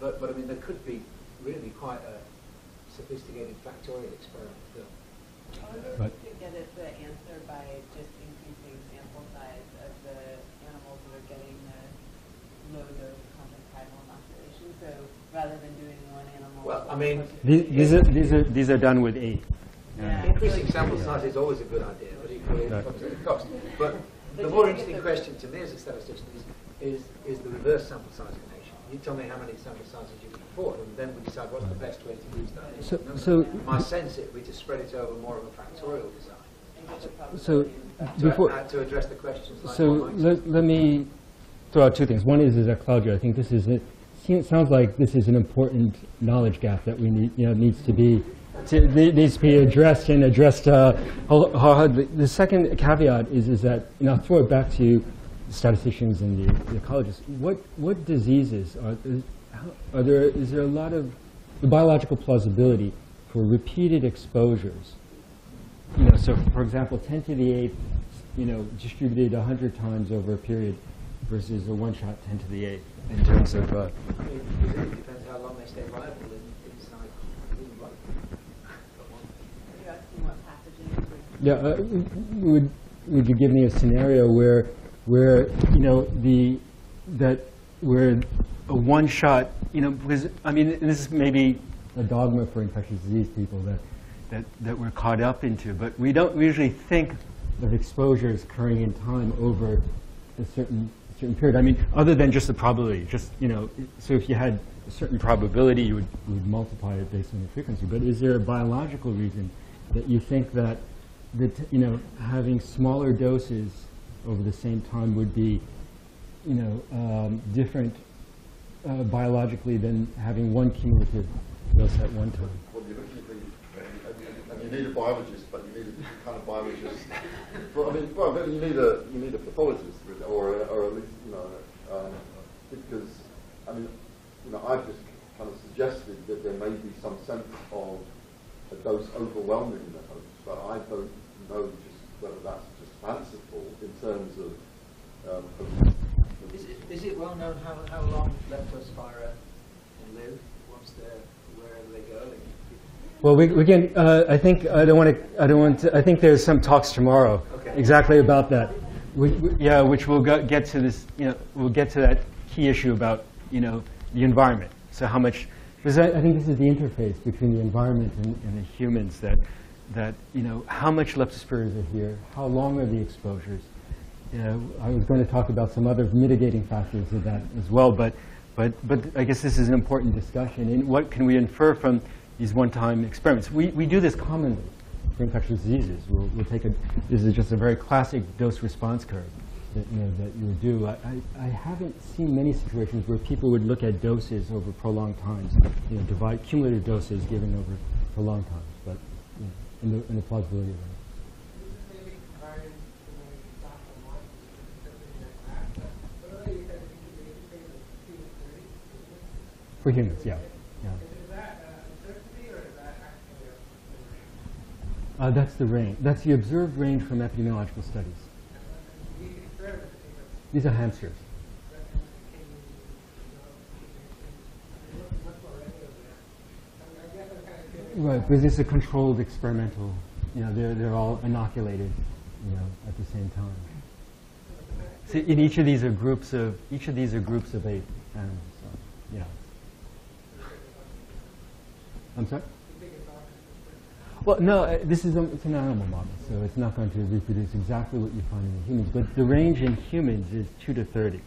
But I mean, there could be really quite a sophisticated factorial experiment done. I wonder if you could get at the answer by just increasing sample size of the animals that are getting the low dose conjunctival inoculation. So rather than doing one animal. Well, I mean, these are done with 8. Yeah. Increasing sample size is always a good idea, but equally it comes at a cost. But the more interesting question to me as a statistician is the reverse sample size equation. You tell me how many sample sizes you can afford, and then we decide what's the best way to use that. So my sense it would be to spread it over more of a factorial design. So before to address the questions. Like so let me throw out two things. One is that Claudia, I think this is it sounds like this is an important knowledge gap that we need needs to be addressed and addressed. The second caveat is that I'll throw it back to the statisticians and the ecologists. What diseases are there? Is there a lot of the biological plausibility for repeated exposures? So for example, 10 to the 8th, distributed 100 times over a period versus a one-shot 10 to the 8th in terms of. It depends how long they stay viable inside human life. Are you asking what pathogens? Yeah, would you give me a scenario where where a one-shot, because I mean this is maybe a dogma for infectious disease people that we're caught up into, but we don't usually think of exposures occurring in time over a certain period. I mean, other than just the probability, so if you had a certain probability, you would multiply it based on the frequency. But is there a biological reason that you think that having smaller doses over the same time would be, different biologically than having one cumulative dose at one time. Well, you're looking at and you need a biologist, but you need a different kind of biologist. Well, I mean, well, then you need a pathologist, or at least, you know, because I mean, you know, I've just kind of suggested that there may be some sense of a dose overwhelming the host, but I don't know just whether that's just fanciful in terms of. Is it well known how long Leptospira can live once they're wherever they go? Well, we can. I think I think there's some talks tomorrow exactly about that. Yeah, which we'll get to this. You know, we'll get to that key issue about the environment. So how much? Because I think this is the interface between the environment and the humans. That how much leptospiras are here? How long are the exposures? I was going to talk about some other mitigating factors of that as well, but I guess this is an important discussion. And what can we infer from these one-time experiments? We do this commonly for infectious diseases. We'll take this is just a very classic dose-response curve that you would do. I haven't seen many situations where people would look at doses over prolonged times, divide cumulative doses given over prolonged times, but in the plausibility of that. For humans, yeah. Is that uncertainty, or is that actually That's the range. That's the observed range from epidemiological studies. These are hamsters. Right, because it's a controlled experimental. They're all inoculated, at the same time. So in each of these are groups of 8 animals. So, yeah. I'm sorry? Well, no, it's an animal model, so it's not going to reproduce exactly what you find in the humans. But the range in humans is 2 to 30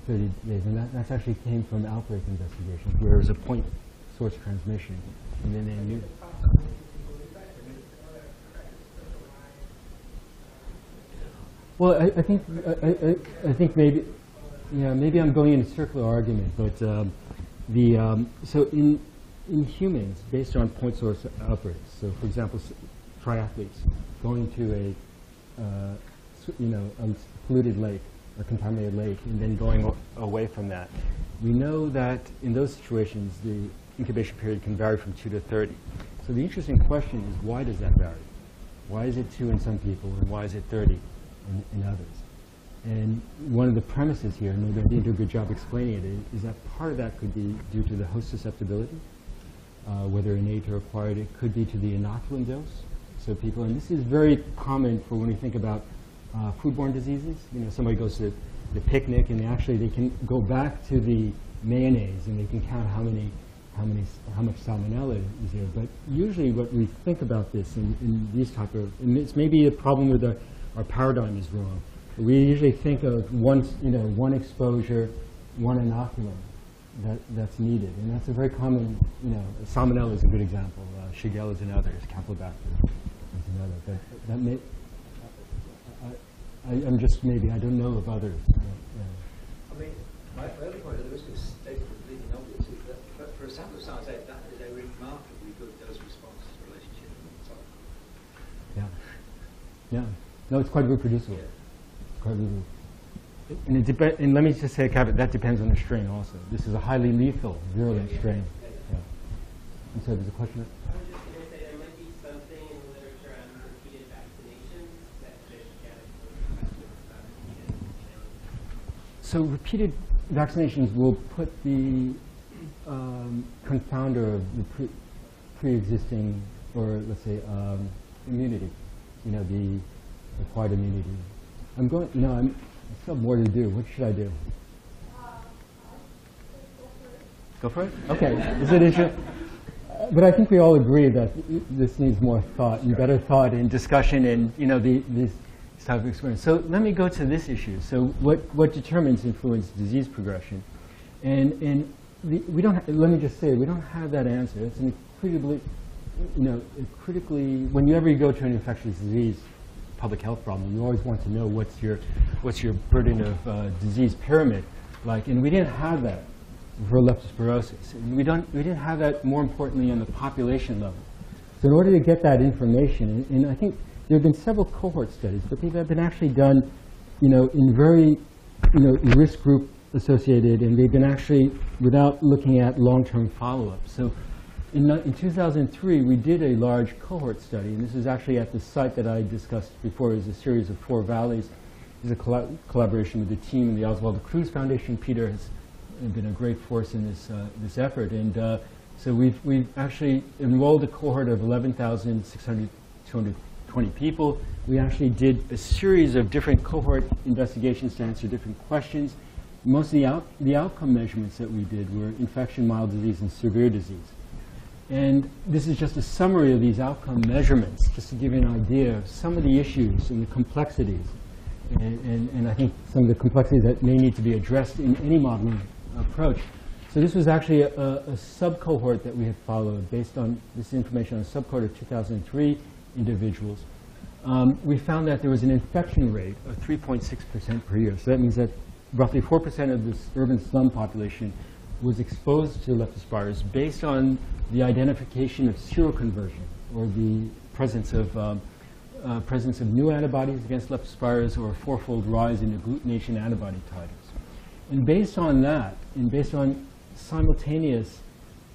days, and that actually came from outbreak investigations, where there's a point source transmission, and then they knew. Well, I think maybe, maybe I'm going in a circular argument, but so in humans, based on point source outbreaks, so for example, triathletes going to a polluted lake or contaminated lake and then going away from that, we know that in those situations the incubation period can vary from 2 to 30. So the interesting question is, why does that vary? Why is it 2 in some people and why is it 30 in others? And one of the premises here, and they didn't do a good job explaining it, is that part of that could be due to the host susceptibility, whether innate or acquired. It could be to the inoculum dose. So people, and this is very common for when we think about foodborne diseases. Somebody goes to the picnic and they can go back to the mayonnaise and they can count how much salmonella is there. But usually what we think about this in these type of, and it's maybe a problem with our paradigm is wrong. We usually think of one exposure, one inoculum that's needed, and that's a very common. Salmonella is a good example. Shigella is another. Campylobacter is another. But that may. I'm just maybe I don't know of others. I mean, my other point of the risk is stated completely obvious is that for a sample size 8, that is a remarkably good dose-response relationship. Yeah. No, it's quite reproducible. And let me just say a caveat, that depends on the strain also. This is a highly lethal, virulent strain. Yeah. And so there's a question? I was just going to say there might be something in the literature on repeated vaccinations that could get questions about repeated. So repeated vaccinations will put the confounder of the pre-existing, or let's say immunity, the acquired immunity. I still have more to do. What should I do? Go for it? Okay. Is it interesting? But I think we all agree that this needs more thought and better thought and discussion and this type of experience. So let me go to this issue. So what determines influence disease progression? And we don't. Let me just say we don't have that answer. It's an critically, whenever you go to an infectious disease public health problem, you always want to know what's your burden of disease pyramid like, and we didn't have that for leptospirosis. And we didn't have that, more importantly, on the population level. So in order to get that information, and I think there have been several cohort studies, but they've been actually done, in very, risk group associated, and they've been actually without looking at long-term follow-up. So in 2003, we did a large cohort study, and this is actually at the site that I discussed before. It was a series of 4 valleys. It's a collaboration with the team in the Oswaldo Cruz Foundation. Peter has been a great force in this effort, and so we've actually enrolled a cohort of 11,220 people. We actually did a series of different cohort investigations to answer different questions. Most of the outcome measurements that we did were infection, mild disease, and severe disease. And this is just a summary of these outcome measurements, just to give you an idea of some of the issues and the complexities. And I think some of the complexities that may need to be addressed in any modeling approach. So this was actually a sub-cohort that we had followed based on this information on a sub-cohort of 2003 individuals. We found that there was an infection rate of 3.6% per year. So that means that roughly 4% of this urban slum population was exposed to leptospirosis based on the identification of seroconversion, or the presence of new antibodies against leptospirosis, or a 4-fold rise in agglutination antibody titers. And based on that, and based on simultaneous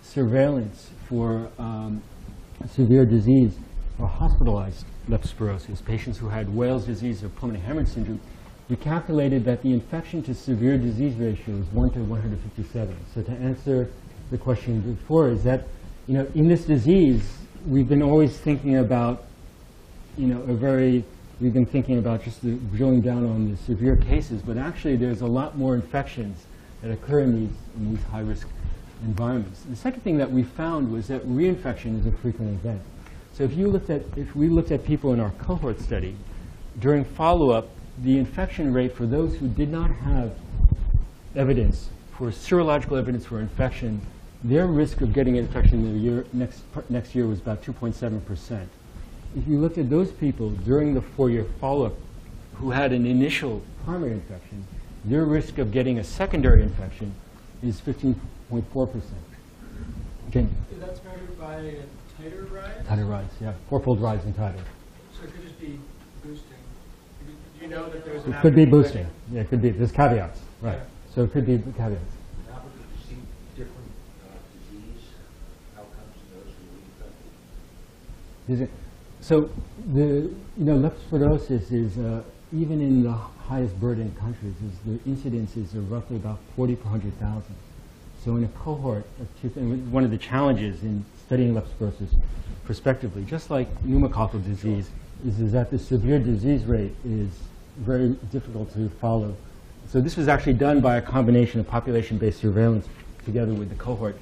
surveillance for severe disease or hospitalized leptospirosis, patients who had Wales disease or pulmonary hemorrhage syndrome, we calculated that the infection to severe disease ratio is 1 to 157. So to answer the question before, is that, in this disease, we've been always thinking about, we've been thinking about just drilling down on the severe cases, but actually there's a lot more infections that occur in these high-risk environments. The second thing that we found was that reinfection is a frequent event. So if we looked at people in our cohort study, during follow-up, the infection rate for those who did not have evidence for serological evidence for infection, their risk of getting an infection in the next year was about 2.7%. If you looked at those people during the 4-year follow-up who had an initial primary infection, their risk of getting a secondary infection is 15.4%. Okay. That's measured by a titer rise? Titer rise, yeah. 4-fold rise in titer. So it could just be boosting. Do you know that there's It could be boosting. Yeah, it could be. There's caveats. Right. Yeah. So it could be caveats. Now, would you see different disease outcomes in those who were infected? So leptospirosis is, even in the highest burden countries, the incidences are roughly about 40 per 100,000. So in a cohort of one of the challenges in studying leptospirosis prospectively, just like pneumococcal disease, is that the severe disease rate is very difficult to follow. So this was actually done by a combination of population-based surveillance together with the cohort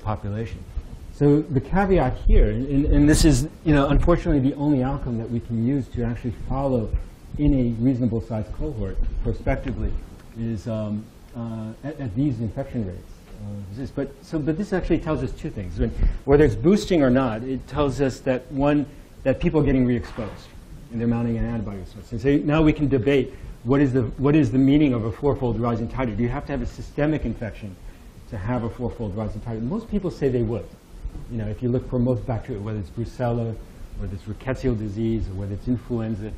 population. So the caveat here, and this is, unfortunately the only outcome that we can use to actually follow in a reasonable sized cohort prospectively, is at these infection rates. But this actually tells us two things. Whether it's boosting or not, it tells us that, one, that people are getting re-exposed and they're mounting an antibody response. And so now we can debate what is the meaning of a 4-fold rise in titer. Do you have to have a systemic infection to have a 4-fold rise in titer? Most people say they would. If you look for most bacteria, whether it's Brucella, whether it's rickettsial disease, or whether it's influenza,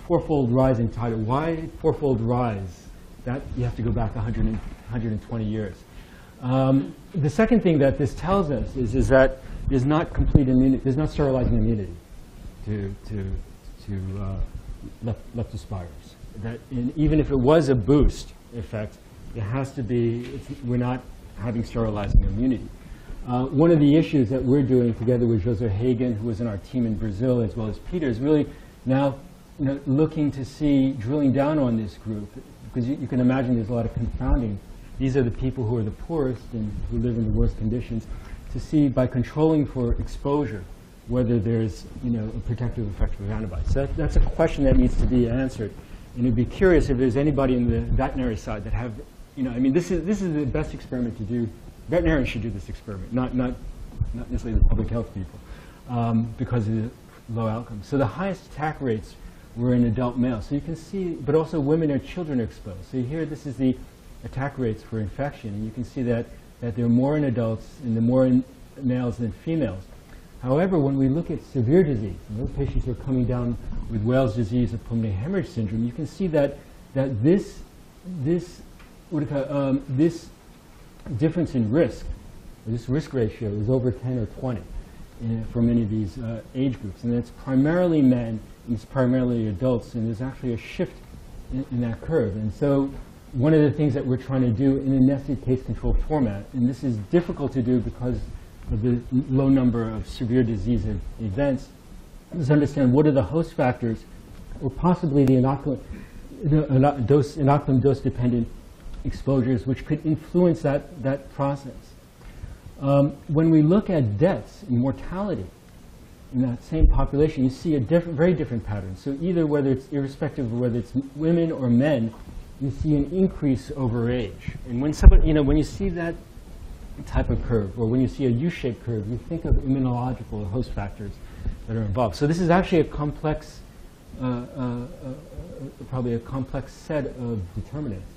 4-fold rise in titer. Why 4-fold rise? That you have to go back 120 years. The second thing that this tells us is that there's not complete immunity. There's not sterilizing immunity to leptospirosis. That even if it was a boost effect, it has to be. We're not having sterilizing immunity. One of the issues that we're doing together with José Hagen, who was in our team in Brazil, as well as Peter, is really now looking to see, drilling down on this group, because you can imagine there's a lot of confounding. These are the people who are the poorest and who live in the worst conditions, to see by controlling for exposure whether there's a protective effect of antibodies. So that's a question that needs to be answered. And it'd be curious if there's anybody in the veterinary side that have, this is the best experiment to do. Veterinarians should do this experiment, not necessarily the public health people, because of the low outcomes. So the highest attack rates were in adult males. So you can see, but also women and children are exposed. So here, this is the attack rates for infection. And you can see that there are more in adults and there are more in males than females. However, when we look at severe disease, and those patients who are coming down with Wales disease or pulmonary hemorrhage syndrome, you can see that this difference in risk, this risk ratio, is over 10 or 20 for many of these age groups. And it's primarily men, and it's primarily adults, and there's actually a shift in that curve. And so one of the things that we're trying to do in a nested case control format, and this is difficult to do because of the low number of severe disease events, is understand what are the host factors, or possibly the inoculum dose-dependent exposures, which could influence that process. When we look at deaths and mortality in that same population, you see a very different pattern. So either whether it's irrespective of whether it's women or men, you see an increase over age. And when somebody, when you see that type of curve, or when you see a U-shaped curve, you think of immunological or host factors that are involved. So this is actually a complex, probably a complex set of determinants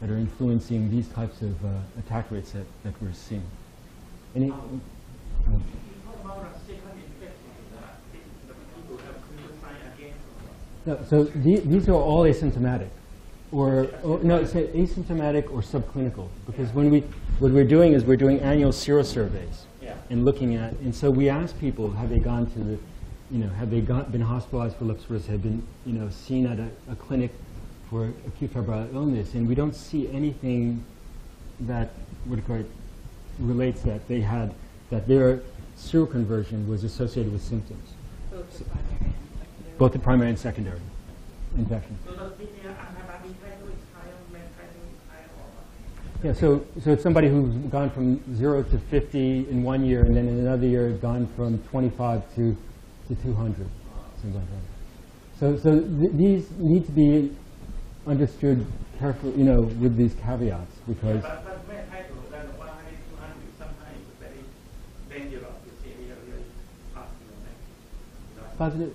that are influencing these types of attack rates that we're seeing. Any? No, so these are all asymptomatic, or no, say asymptomatic or subclinical, because what we're doing is we're doing annual serosurveys and looking at, and so we ask people, have they gone to the, have they been hospitalized for leptospirosis, have been, seen at a clinic for acute febrile illness, and we don't see anything that relates that they had, that their seroconversion was associated with symptoms. Both the primary and secondary infections. So does the antibody titer is higher, med titer is higher, or? Yeah, so it's somebody who's gone from 0 to 50 in 1 year, and then in another year gone from 25 to 200. So these need to be understood carefully, with these caveats, because. Yeah, but med titer, then 100, 200, sometimes it's very dangerous to see really positive.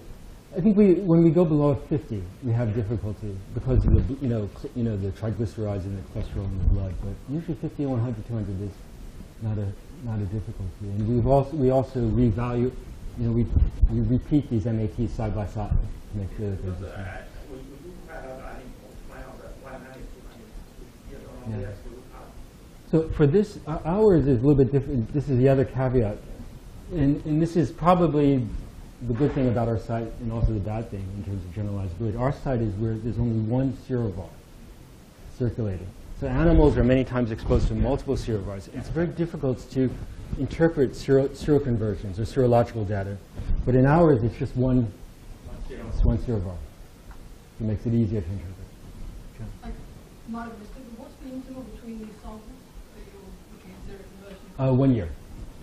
I think when we go below 50, we have difficulty because of the the triglycerides and the cholesterol in the blood. But usually 50, 100, 200 is not a difficulty. And we also revalue, we repeat these MATs side by side to make sure that they're the same. Yeah. So for this, ours is a little bit different. This is the other caveat, and this is probably the good thing about our site, and also the bad thing in terms of generalizability. Our site is where there's only one serovar circulating. So animals are many times exposed to multiple serovars. It's very difficult to interpret seroconversions or serological data, but in ours it's just one serovar. It makes it easier to interpret. What's the interval between these samples that you're looking at seroconversion? 1 year.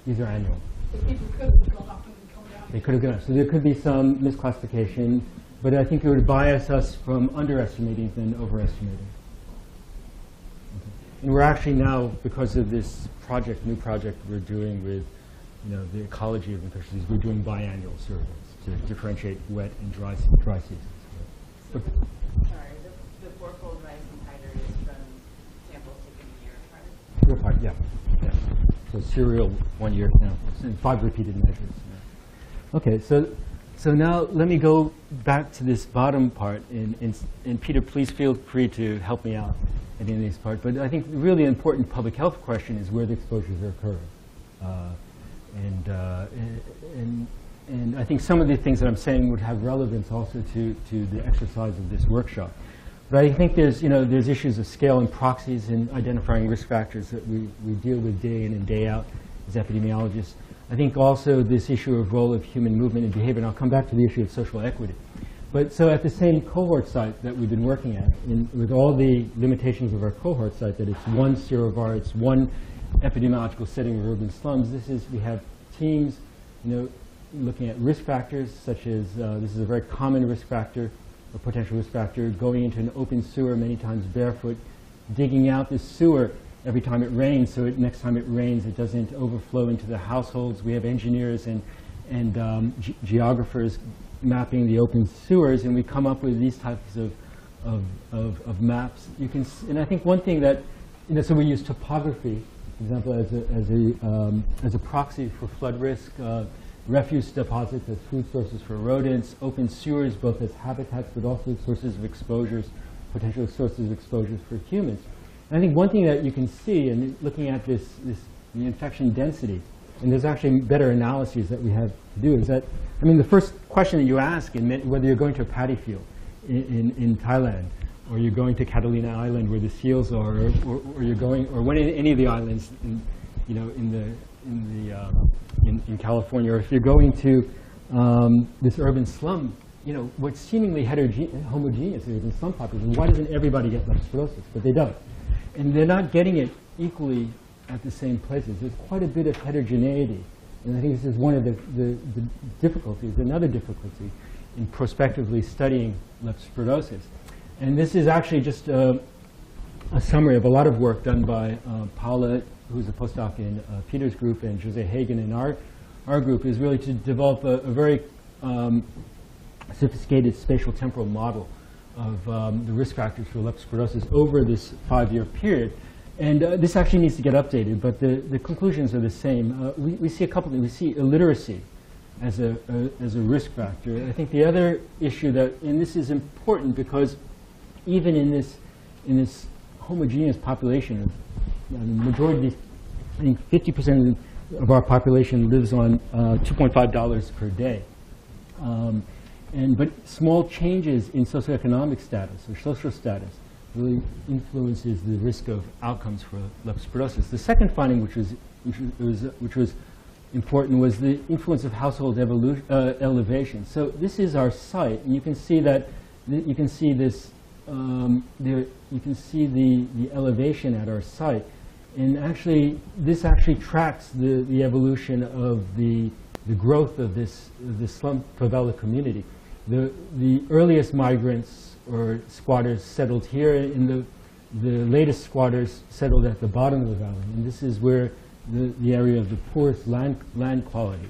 These are annual. So people could have gone up and come down. They could have gone up. So there could be some misclassification, but I think it would bias us from underestimating than overestimating. Okay. And we're actually now, because of this new project we're doing with the ecology of infectious disease, we're doing biannual surveys to differentiate wet and dry seasons. So, sorry, the fourfold rise in titer is from samples taken a year apart? Year apart, yeah. So serial 1 year samples and 5 repeated measures. Yeah. Okay, so now let me go back to this bottom part, and Peter, please feel free to help me out at the end of this part. But I think the really important public health question is where the exposures are occurring. And I think some of the things that I'm saying would have relevance also to the exercise of this workshop. But I think there's issues of scale and proxies in identifying risk factors that we deal with day in and day out as epidemiologists. I think also this issue of role of human movement and behavior, and I'll come back to the issue of social equity. But so at the same cohort site that we've been working at, with all the limitations of our cohort site, that it's one serovar, it's one epidemiological setting of urban slums, we have teams, looking at risk factors such as, this is a very common risk factor, a potential risk factor, going into an open sewer many times barefoot, digging out the sewer every time it rains, so next time it rains it doesn't overflow into the households. We have engineers and geographers mapping the open sewers, and we come up with these types of maps. And I think one thing that So we use topography, for example, as a proxy for flood risk, refuse deposits as food sources for rodents, open sewers both as habitats but also sources of exposures, potential sources of exposures for humans. And I think one thing that you can see in looking at the infection density, and there's actually better analyses that we have to do, is that, I mean, the first question that you ask, whether you're going to a paddy field in Thailand, or you're going to Catalina Island where the seals are, or you're going, or any of the islands in California, or if you're going to this urban slum, what's seemingly homogeneous is in slum population. Why doesn't everybody get leptospirosis? But they don't. And they're not getting it equally at the same places. There's quite a bit of heterogeneity. And I think this is one of the difficulties, another difficulty in prospectively studying leptospirosis. And this is actually just a summary of a lot of work done by Paula, who's a postdoc in Peter's group, and Jose Hagen in our group, is really to develop a very sophisticated spatial temporal model of the risk factors for leptospirosis over this 5-year period. And this actually needs to get updated, but the conclusions are the same. We see a couple things. We see illiteracy as a risk factor. I think the other issue and this is important because even in this homogeneous population, the majority of these, I think 50% of our population lives on $2.5 per day. But small changes in socioeconomic status or social status really influences the risk of outcomes for leptospirosis. The second finding, which was important, was the influence of household elevation. So this is our site, and you can see that you can see this. You can see the elevation at our site, and actually this actually tracks the evolution of the growth of this slum favela community. The earliest migrants or squatters settled here, and the latest squatters settled at the bottom of the valley. And this is where the area of the poorest land quality.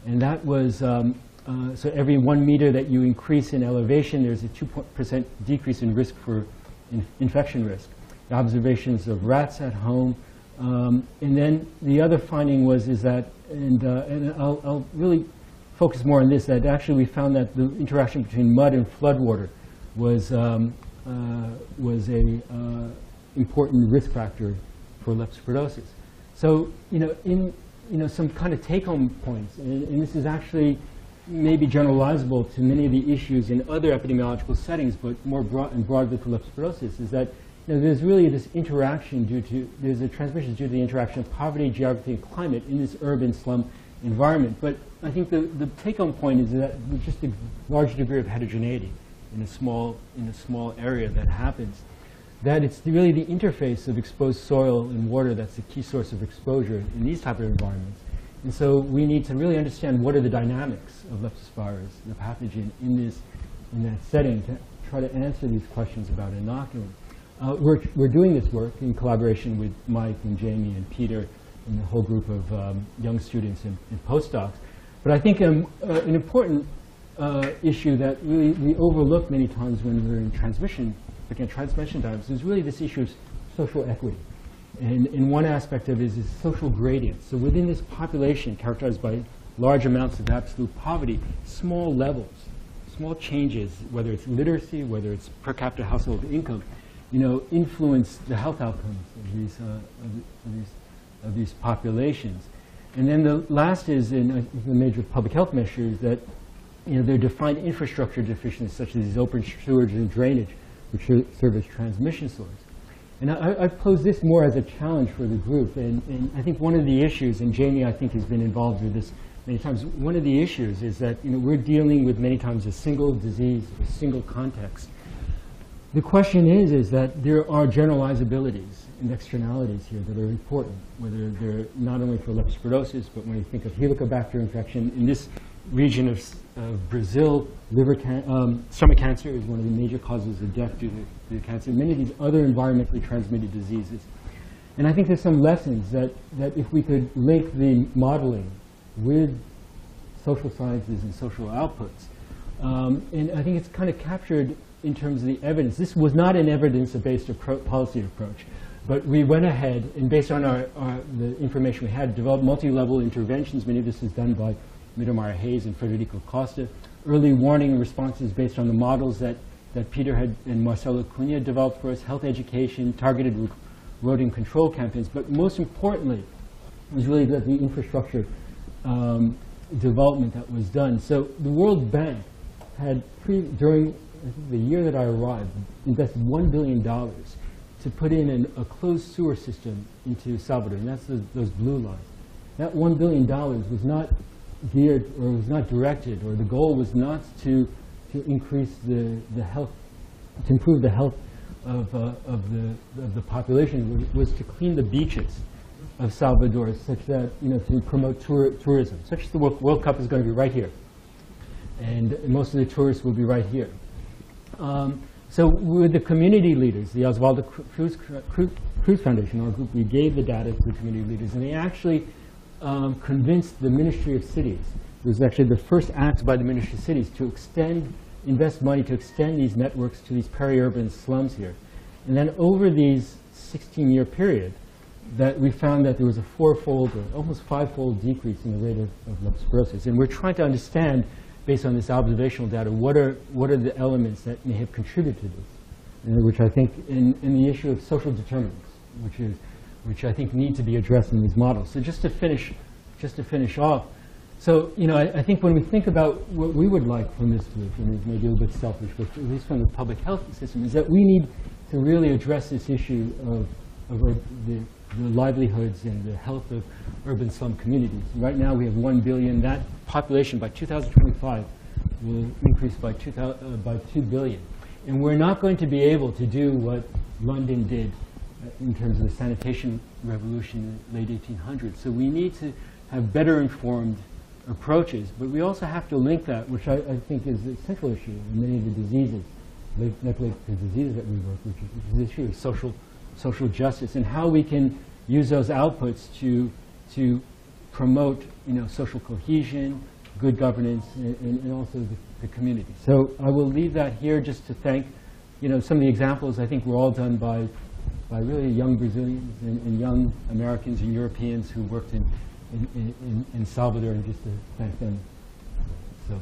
And that was, so every 1 meter that you increase in elevation, there's a 2% decrease in risk for infection risk. The observations of rats at home. And then the other finding is that, and I'll really focus more on this, that actually we found that the interaction between mud and floodwater was a important risk factor for leptospirosis. So, some kind of take-home points, and this is actually maybe generalizable to many of the issues in other epidemiological settings, but more broadly for leptospirosis, is that there's really this interaction there's a transmission due to the interaction of poverty, geography, and climate in this urban slum environment. But I think the take-home point is that with just a large degree of heterogeneity in a small area that happens, that it's really the interface of exposed soil and water that's the key source of exposure in these type of environments. And so we need to really understand what are the dynamics of leptospirus, the pathogen, in that setting, to try to answer these questions about inoculum. We're doing this work in collaboration with Mike and Jamie and Peter and the whole group of young students and postdocs. But I think an important issue that really we overlook many times when we're in transmission, looking at transmission times, is really this issue of social equity. And one aspect of it is social gradient. So within this population characterized by large amounts of absolute poverty, small levels, small changes, whether it's literacy, whether it's per capita household income, influence the health outcomes of these populations. And then the last is in the major public health measures that there are defined infrastructure deficiencies such as these open sewage and drainage, which serve as transmission source. And I've posed this more as a challenge for the group. And I think one of the issues, and Jamie I think has been involved with this many times, one of the issues is that we're dealing with many times a single disease, a single context. The question is that there are generalizabilities and externalities here that are important, whether they're not only for leptospirosis, but when you think of Helicobacter infection. In this region of Brazil, stomach cancer is one of the major causes of death due to cancer. Many of these other environmentally transmitted diseases. And I think there's some lessons that if we could link the modeling with social sciences and social outputs, and I think it's kind of captured in terms of the evidence. This was not an evidence-based policy approach. But we went ahead and based on the information we had, developed multi-level interventions. Many of this is done by Mittermeier Hayes and Federico Costa. Early warning responses based on the models that Peter had and Marcelo Cunha developed for us, health education, targeted rodent control campaigns. But most importantly, was really the infrastructure development that was done. So the World Bank had, during I think the year that I arrived, invested $1 billion to put in a closed sewer system into Salvador, and that's those blue lines. That $1 billion was not geared or was not directed, or the goal was not to increase the health, to improve the health of the population. It was to clean the beaches of Salvador, such that, to promote tourism. Such as the World Cup is going to be right here, and most of the tourists will be right here. So with the community leaders, the Osvaldo Cruz Foundation, our group, we gave the data to the community leaders, and they actually convinced the Ministry of Cities. It was actually the first act by the Ministry of Cities to invest money to extend these networks to these peri-urban slums here. And then over these 16-year period, that we found that there was a fourfold or almost fivefold decrease in the rate of leptospirosis. And we're trying to understand, based on this observational data, what are the elements that may have contributed to this, which I think in the issue of social determinants, which I think need to be addressed in these models. So just to finish off, so I think when we think about what we would like from this group, and it's maybe a little bit selfish, but at least from the public health system, is that we need to really address this issue of the livelihoods and the health of urban slum communities. Right now we have 1 billion. That population by 2025 will increase by 2 billion. And we're not going to be able to do what London did in terms of the sanitation revolution in the late 1800s. So we need to have better informed approaches, but we also have to link that, which I think is a central issue in many of the diseases, the diseases that we work with, which is the issue of social justice, and how we can use those outputs to promote social cohesion, good governance, and also the community. So I will leave that here just to thank some of the examples I think were all done by really young Brazilians and young Americans and Europeans who worked in Salvador, and just to thank them. So.